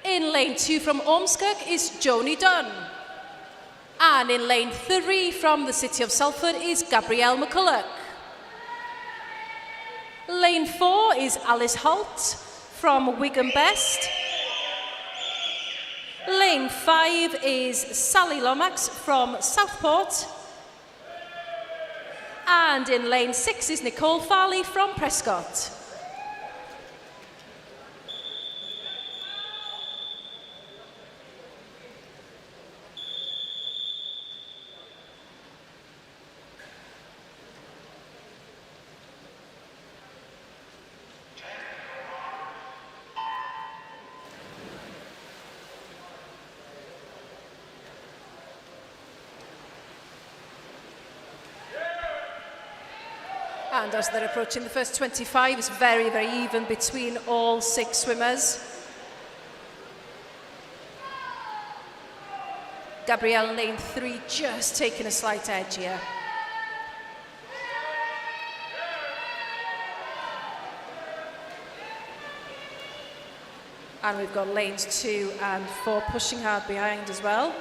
In lane 2 from Ormskirk is Joni Dunn. And in lane 3 from the City of Salford is Gabrielle McCulloch. Lane 4 is Alice Holt from Wigan Best. Lane 5 is Sally Lomax from Southport. And in lane 6 is Nicole Farley from Prescott. And as they're approaching the first 25, it's very, very even between all 6 swimmers. Gabrielle in lane 3 just taking a slight edge here. And we've got lanes 2 and 4 pushing hard behind as well.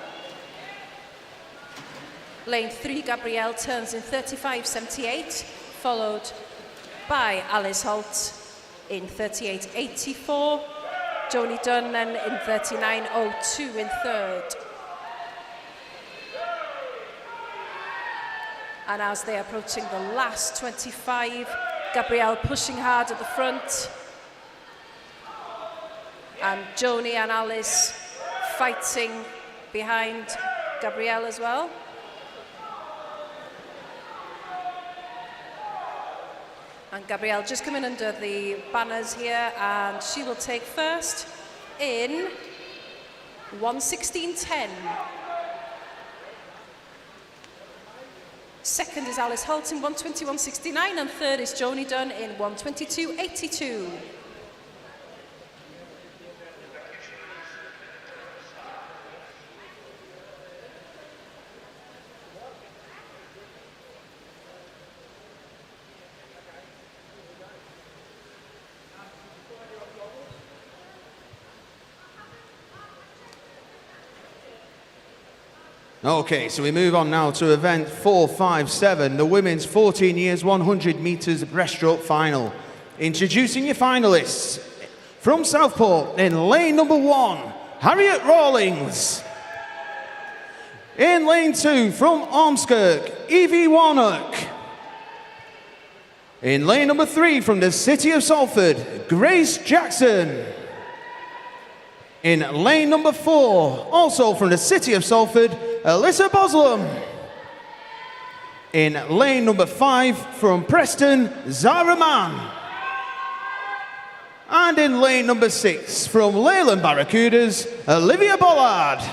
Lane 3, Gabrielle turns in 35.78. Followed by Alice Holt in 38.84, Joni Dunn then in 39.02 in third. And as they're approaching the last 25, Gabrielle pushing hard at the front. And Joni and Alice fighting behind Gabrielle as well. And Gabrielle just coming under the banners here, and she will take first in 1:16.10. Second is Alice Holt in 1:21.69, and third is Joni Dunn in 1:22.82. Okay, so we move on now to event 457, the women's 14 years 100 metres breaststroke final. Introducing your finalists from Southport in lane number 1, Harriet Rawlings. In lane 2 from Ormskirk, Evie Warnock. In lane number 3 from the City of Salford, Grace Jackson. In lane number 4, also from the City of Salford, Alyssa Boslam. In lane number 5 from Preston, Zara Mann. And in lane number 6 from Leyland Barracudas, Olivia Bollard.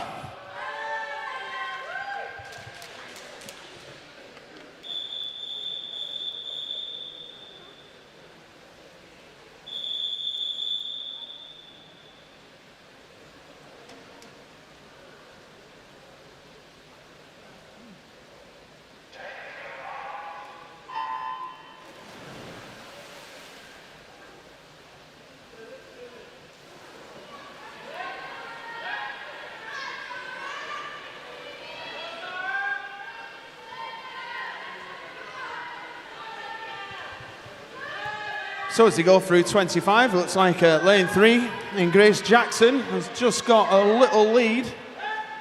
So as they go through 25, looks like lane 3 in Grace Jackson has just got a little lead.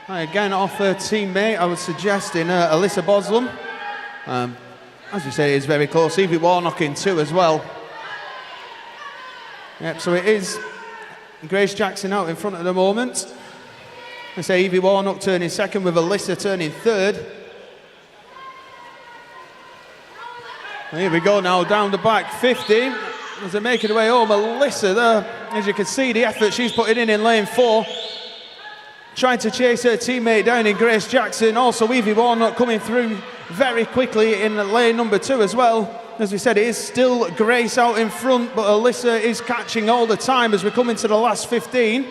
Again, off her teammate, I would suggest, in Alyssa Boslam. As we say, it is very close. Evie Warnock in 2 as well. Yep, so it is Grace Jackson out in front at the moment. I say Evie Warnock turning 2nd with Alyssa turning 3rd. Here we go now, down the back, 50. As they're making their way home, Alyssa there, as you can see the effort she's putting in lane 4. Trying to chase her teammate down in Grace Jackson. Also Evie Warnock coming through very quickly in lane number 2 as well. As we said, it is still Grace out in front, but Alyssa is catching all the time as we come into the last 15.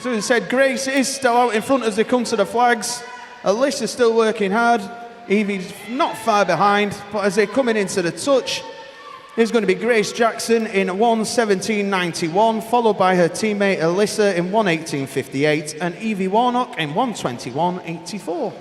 So as I said, Grace is still out in front as they come to the flags. Alyssa's still working hard. Evie's not far behind, but as they're coming into the touch, there's going to be Grace Jackson in 1:17.91, followed by her teammate Alyssa in 1:18.58, and Evie Warnock in 1:21.84.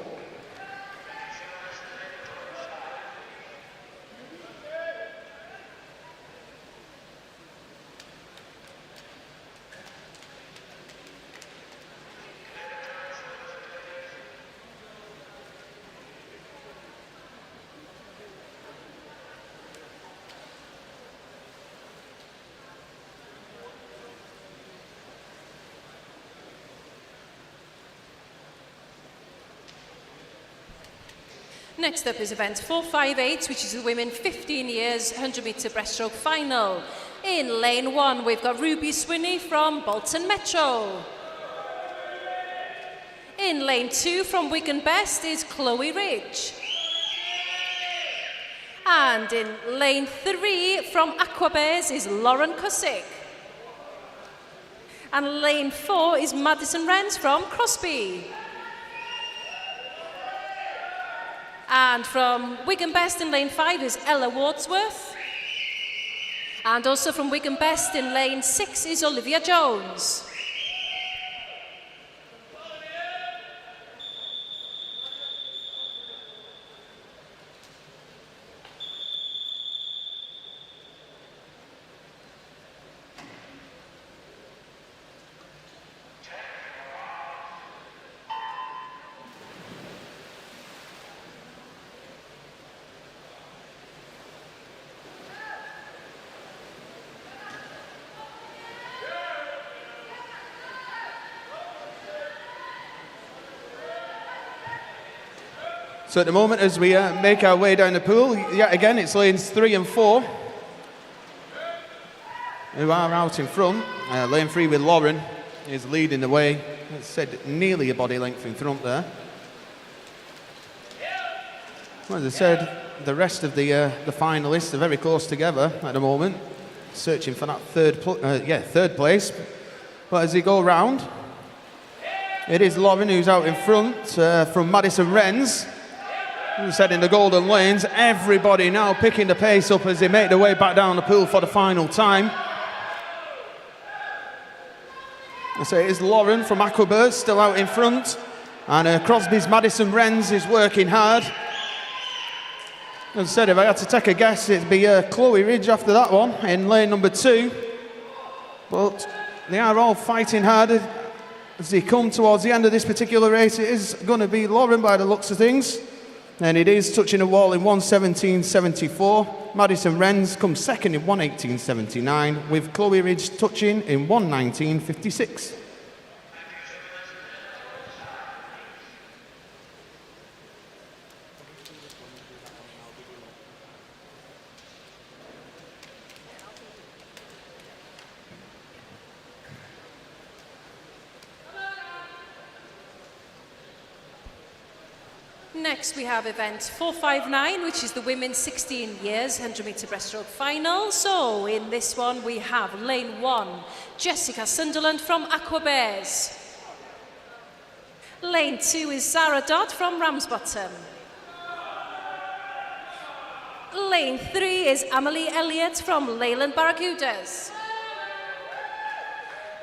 Next up is event 458, which is the women 15 years 100-metre breaststroke final. In lane 1, we've got Ruby Swinney from Bolton Metro. In lane 2, from Wigan Best, is Chloe Ridge. And in lane 3, from Aquabears, is Lauren Cusick. And lane 4 is Madison Wrens from Crosby. And from Wigan Best in lane 5 is Ella Wordsworth. And also from Wigan Best in lane 6 is Olivia Jones. So at the moment, as we make our way down the pool, yet again, it's lanes 3 and 4 who are out in front. Lane 3 with Lauren is leading the way. It's said nearly a body length in front there. Well, as I said, the rest of the finalists are very close together at the moment, searching for that third place. But as they go round, it is Lauren who's out in front from Madison Wrens. As I said, in the golden lanes, everybody now picking the pace up as they make their way back down the pool for the final time. I say it is Lauren from Aquabird still out in front, and Crosby's Madison Wrens is working hard. As I said, if I had to take a guess, it'd be Chloe Ridge after that one in lane number 2. But they are all fighting hard as they come towards the end of this particular race. It is going to be Lauren by the looks of things. And it is touching a wall in 1:17.74. Madison Wrens comes second in 1:18.79, with Chloe Ridge touching in 1:19.56. Next we have event 459, which is the women's 16 years 100-metre breaststroke final. So in this one we have lane 1, Jessica Sunderland from Aquabears. Lane 2 is Zara Dodd from Ramsbottom. Lane 3 is Amelie Elliott from Leyland Barracudas.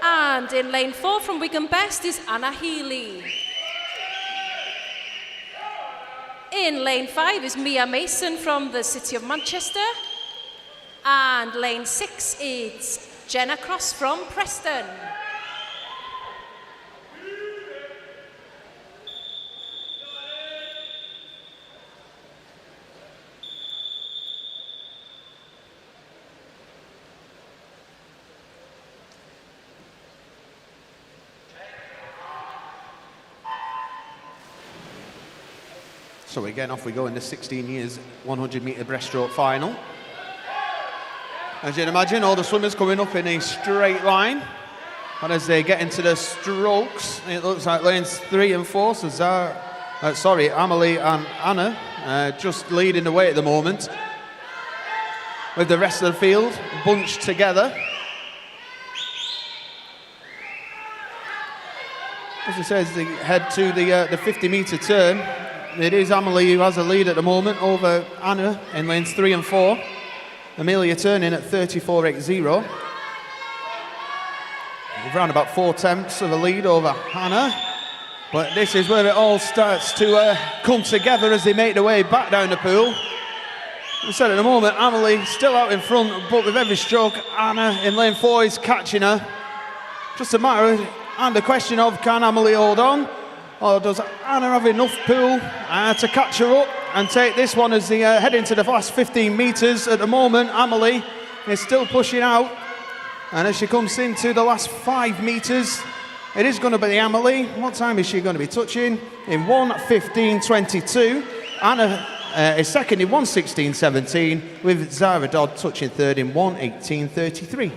And in lane 4 from Wigan Best is Anna Healy. In lane 5 is Mia Mason from the City of Manchester. And lane 6 is Jenna Cross from Preston. So again, off we go in the 16 years 100 metre breaststroke final. As you can imagine, all the swimmers coming up in a straight line. And as they get into the strokes, it looks like lanes 3 and 4, so Amelie and Anna just leading the way at the moment. With the rest of the field bunched together. As I say, as they head to the 50 metre turn, it is Amelie who has a lead at the moment over Anna in lanes 3 and 4. Amelia turning at 34.80. We've run about 4 tenths of a lead over Hannah. But this is where it all starts to come together as they make their way back down the pool. As I said, at the moment, Amelie still out in front, but with every stroke, Anna in lane 4 is catching her. Just a matter of, and the question of, can Amelie hold on? Or does Anna have enough pool to catch her up and take this one as they head into the last 15 metres? At the moment, Amelie is still pushing out. And as she comes into the last 5 metres, it is going to be Amelie. What time is she going to be touching? In 1:15.22. Anna is second in 1:16.17, with Zara Dodd touching third in 1:18.33.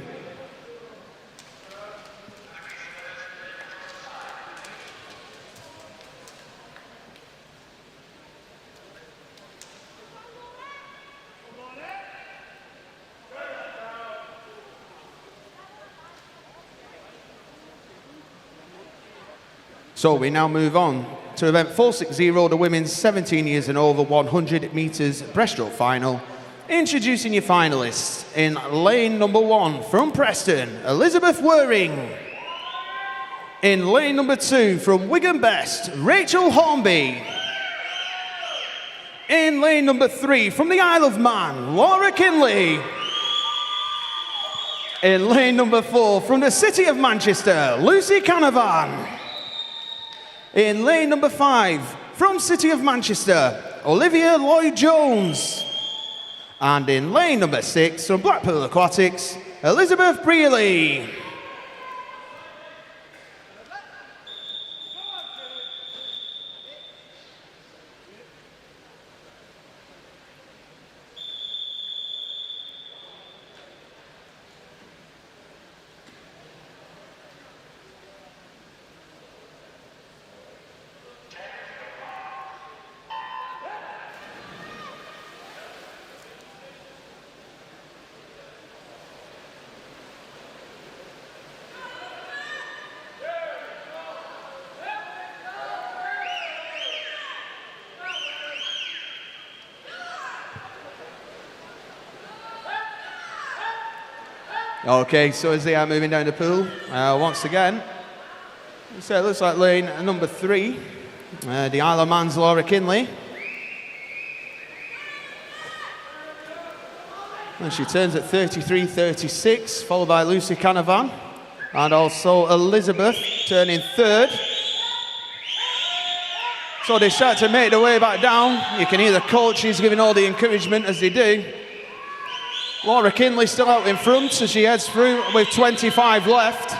So we now move on to event 460, the women's 17 years and over 100 metres breaststroke final. Introducing your finalists in lane number 1 from Preston, Elizabeth Waring. In lane number 2 from Wigan Best, Rachel Hornby. In lane number 3 from the Isle of Man, Laura Kinley. In lane number 4 from the City of Manchester, Lucy Canavan. In lane number 5, from City of Manchester, Olivia Lloyd-Jones. And in lane number 6, from Blackpool Aquatics, Elizabeth Brealey. Okay, so as they are moving down the pool, once again, so it looks like lane number 3, the Isle of Man's Laura Kinley. And she turns at 33.36, followed by Lucy Canavan, and also Elizabeth turning third. So they start to make their way back down. You can hear the coaches giving all the encouragement as they do. Laura Kinley still out in front as she heads through with 25 left.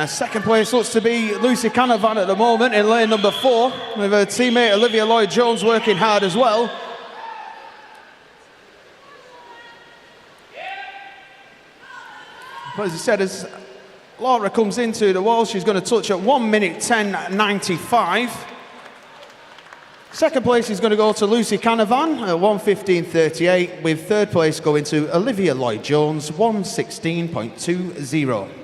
Second place looks to be Lucy Canavan at the moment in lane number 4, with her teammate Olivia Lloyd-Jones working hard as well. But as I said, as Laura comes into the wall, she's going to touch at 1:10.95. Second place is going to go to Lucy Canavan at 1:15.38, with third place going to Olivia Lloyd-Jones, 1:16.20.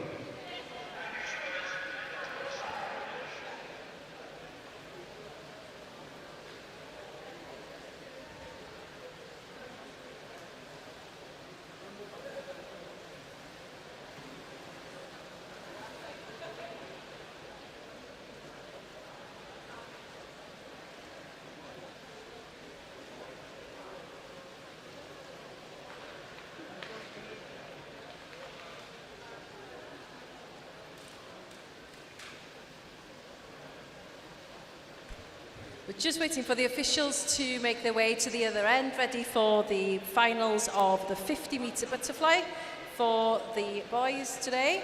We're just waiting for the officials to make their way to the other end, ready for the finals of the 50-metre butterfly for the boys today.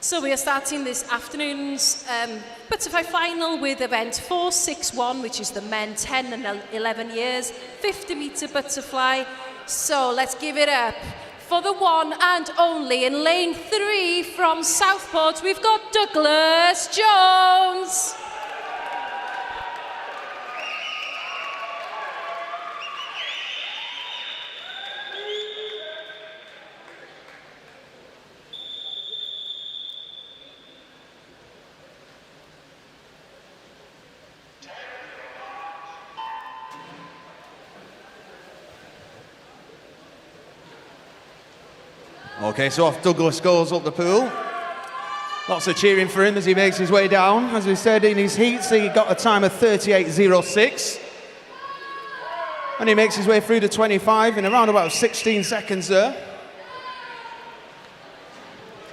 So we are starting this afternoon's butterfly final with event 461, which is the men 10 and 11 years, 50-metre butterfly. So let's give it up for the one and only in lane 3 from Southport. We've got Douglas Jones. Okay, so off Douglas goes up the pool. Lots of cheering for him as he makes his way down. As we said in his heats, he got a time of 38.06. And he makes his way through to 25 in around about 16 seconds there.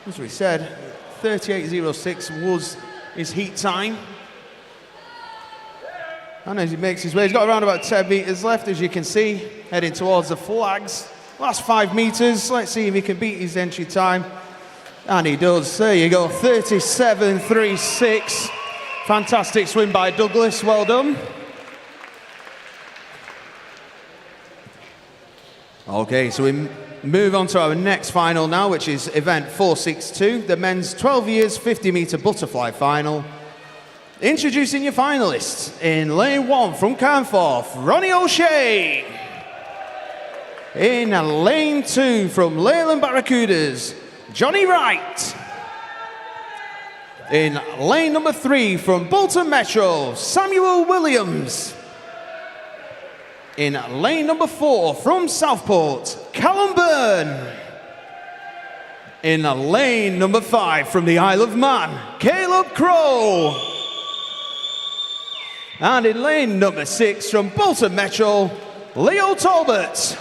As we said, 38.06 was his heat time. And as he makes his way, he's got around about 10 metres left, as you can see, heading towards the flags. Last 5 metres, let's see if he can beat his entry time. And he does. There you go, 37.36. Fantastic swim by Douglas, well done. Okay, so we move on to our next final now, which is event 462, the men's 12 years 50-metre butterfly final. Introducing your finalists in lane 1 from Carnforth, Ronnie O'Shea. In lane 2 from Leyland Barracudas, Johnny Wright. In lane number 3 from Bolton Metro, Samuel Williams. In lane number 4 from Southport, Callum Byrne. In lane number 5 from the Isle of Man, Caleb Crow. And in lane number 6 from Bolton Metro, Leo Talbot.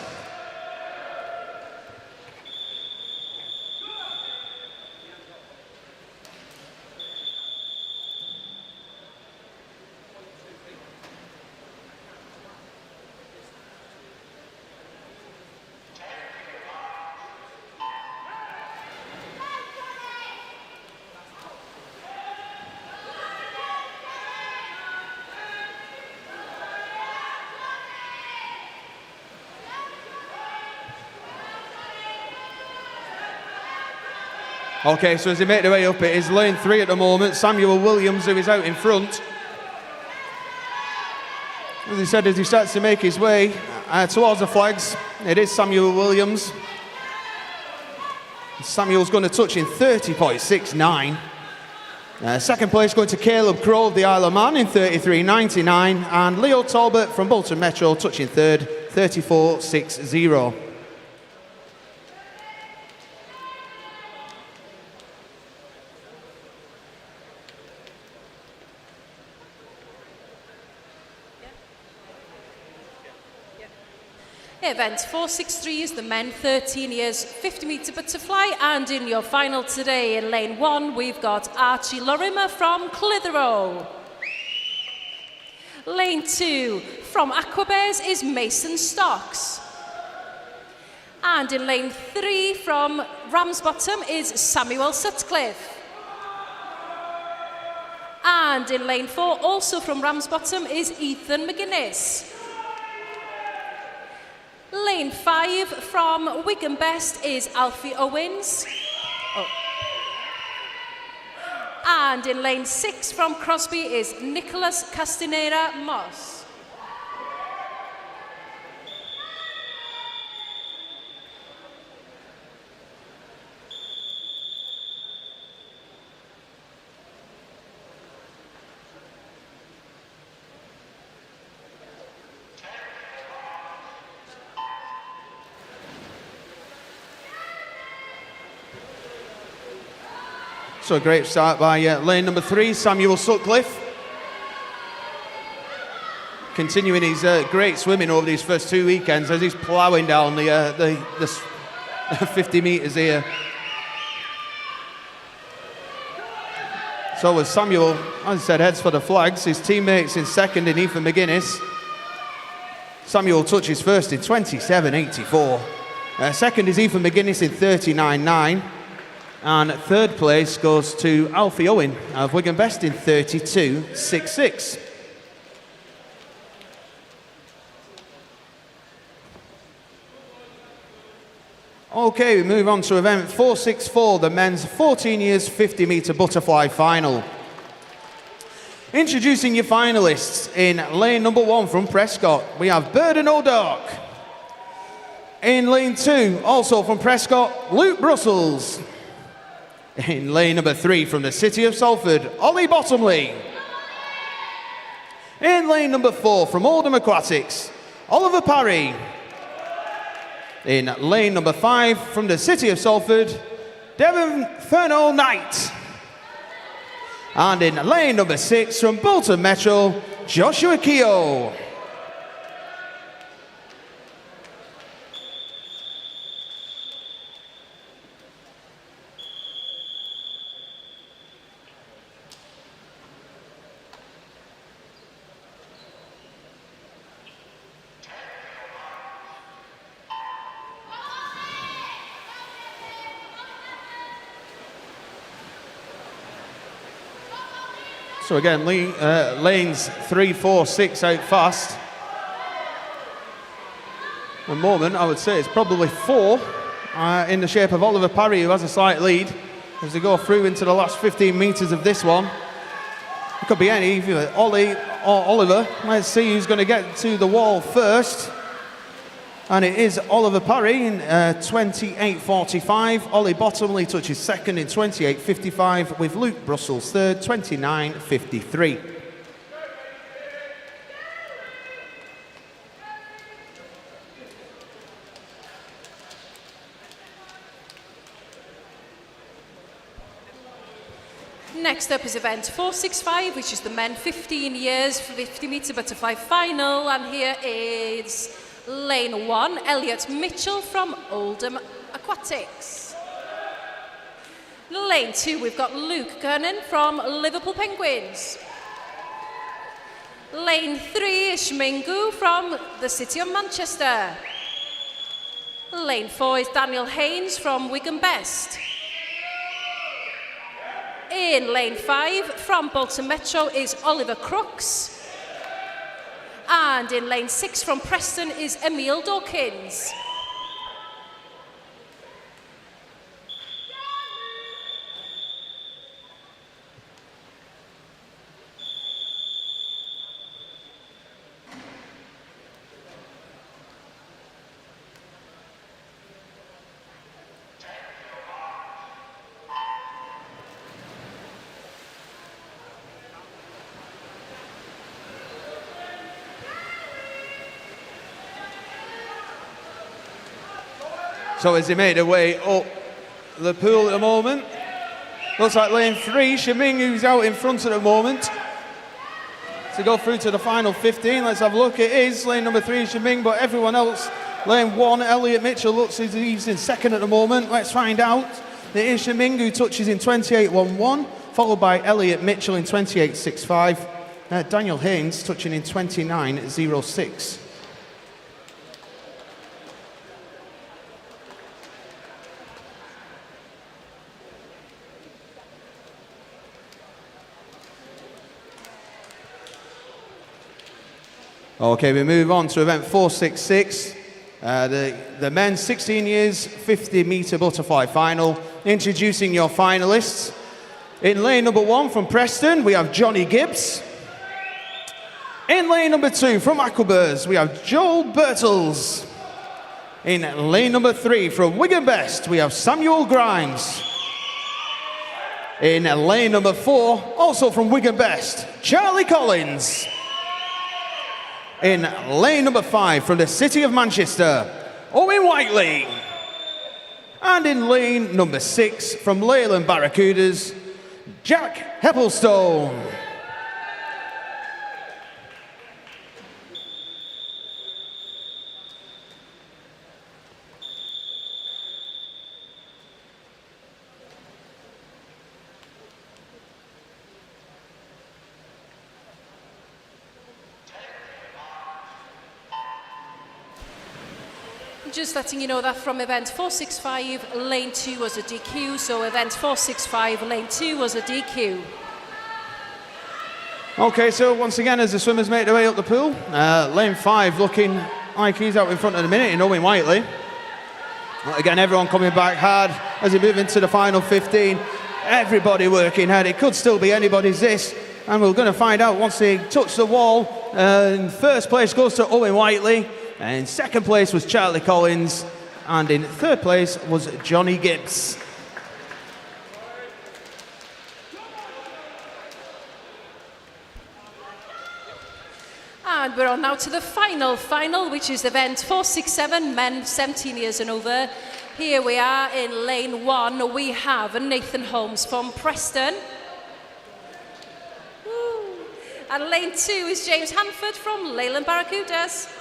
Okay, so as they make their way up, it is lane 3 at the moment. Samuel Williams, who is out in front. As he said, as he starts to make his way towards the flags, it is Samuel Williams. Samuel's going to touch in 30.69. Second place going to Caleb Crow of the Isle of Man in 33.99. And Leo Talbot from Bolton Metro touching third, 34.60. Event 463 is the men 13 years 50-metre butterfly, and in your final today in lane 1 we've got Archie Lorimer from Clitheroe. Lane 2 from Aquabears is Mason Stocks. And in lane 3 from Ramsbottom is Samuel Sutcliffe. And in lane 4 also from Ramsbottom is Ethan McGuinness. Lane 5 from Wigan Best is Alfie Owens. And in lane 6 from Crosby is Nicholas Castanera Moss. So a great start by lane number 3, Samuel Sutcliffe. Continuing his great swimming over these first 2 weekends as he's ploughing down the 50 metres here. So as Samuel, as I said, heads for the flags, his teammates in second in Ethan McGuinness. Samuel touches first in 27.84. Second is Ethan McGuinness in 39.9. And third place goes to Alfie Owen of Wigan Best in 32.66. Okay, we move on to event 464, the men's 14 years 50 metre butterfly final. Introducing your finalists in lane number 1 from Prescott, we have Burden O'Dark. In lane 2, also from Prescott, Luke Brussels. In lane number 3 from the city of Salford, Ollie Bottomley. In lane number 4 from Oldham Aquatics, Oliver Parry. In lane number 5 from the city of Salford, Devon Fernall Knight. And in lane number 6 from Bolton Metro, Joshua Keogh. So again, lanes 3, 4, 6 out fast. At the moment, I would say it's probably 4 in the shape of Oliver Parry, who has a slight lead as they go through into the last 15 metres of this one. It could be any, either Ollie or Oliver. Let's see who's going to get to the wall first. And it is Oliver Parry in 28.45. Ollie Bottomley touches second in 28.55 with Luke Brussels third, 29.53. Next up is event 465, which is the men 15 years 50 metre butterfly final. And here is lane 1, Elliot Mitchell from Oldham Aquatics. Lane 2, we've got Luke Kernan from Liverpool Penguins. Lane 3 is Shmingu from the city of Manchester. Lane 4 is Daniel Haynes from Wigan Best. In lane 5 from Bolton Metro is Oliver Crooks. And in lane 6 from Preston is Emile Dawkins. So as he made their way up the pool at the moment, looks like lane 3, Shiming, who's out in front at the moment. To go through to the final 15, let's have a look. It is lane number 3, Shiming, but everyone else, lane 1, Elliot Mitchell, looks as he's in second at the moment. Let's find out. It is Shiming who touches in 28.11, followed by Elliot Mitchell in 28.65. Daniel Haynes touching in 29.06. Okay, we move on to event 466, the men's 16 years 50 metre butterfly final. Introducing your finalists. In lane number 1 from Preston, we have Johnny Gibbs. In lane number 2 from Aquabers, we have Joel Birtles. In lane number 3 from Wigan Best, we have Samuel Grimes. In lane number 4, also from Wigan Best, Charlie Collins. In lane number 5 from the city of Manchester, Owen Whiteley. And in lane number 6 from Leyland Barracudas, Jack Heppelstone. Just letting you know that from event 465, lane 2 was a DQ, so event 465, lane 2 was a DQ. Okay, so once again, as the swimmers make their way up the pool, lane 5 looking like he's out in front at the minute in Owen Whiteley. Again, everyone coming back hard as they move into the final 15. Everybody working hard. It could still be anybody's this, and we're going to find out once they touch the wall. In first place goes to Owen Whiteley. In second place was Charlie Collins, and in third place was Johnny Gibbs. And we're on now to the final, which is event 467, men 17 years and over. Here we are in lane 1. We have Nathan Holmes from Preston. Woo. And lane 2 is James Hanford from Leyland Barracudas.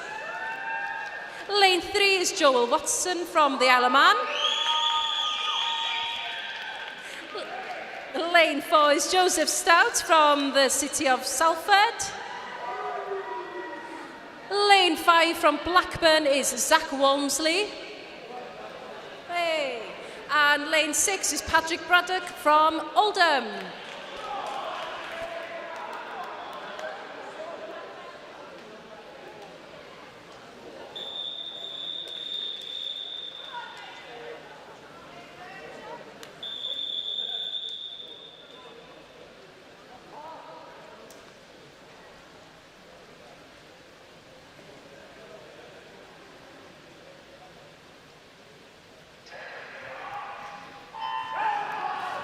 Lane 3 is Joel Watson from the Isle of Man. Lane 4 is Joseph Stout from the city of Salford. Lane 5 from Blackburn is Zach Walmsley. Hey. And lane 6 is Patrick Braddock from Oldham.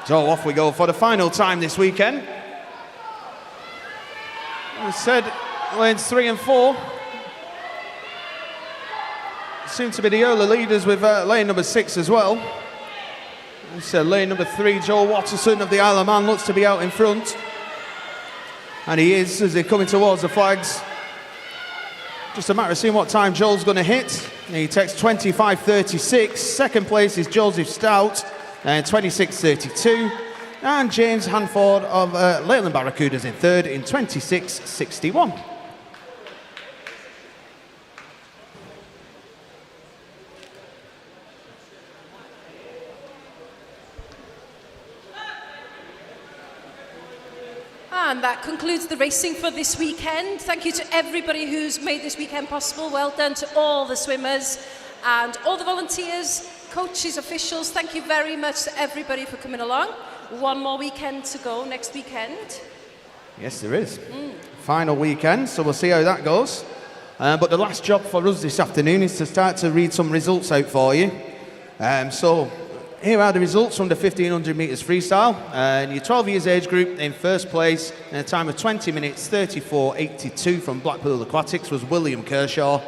So off we go for the final time this weekend. As said, lanes 3 and 4 seem to be the early leaders, with lane number 6 as well. As said, lane number 3, Joel Watterson of the Isle of Man, looks to be out in front. And he is, as they're coming towards the flags. Just a matter of seeing what time Joel's going to hit. He takes 25.36. Second place is Joseph Stout. 26.32, and James Hanford of Leyland Barracudas in third in 26.61. And that concludes the racing for this weekend. Thank you to everybody who's made this weekend possible. Well done to all the swimmers and all the volunteers, coaches, officials. Thank you very much to everybody for coming along. One more weekend to go next weekend. Yes, there is. Final weekend, so we'll see how that goes. But the last job for us this afternoon is to start to read some results out for you. So here are the results from the 1500 metres freestyle. In your 12 years age group, in first place, in a time of 20 minutes 34.82 from Blackpool Aquatics was William Kershaw.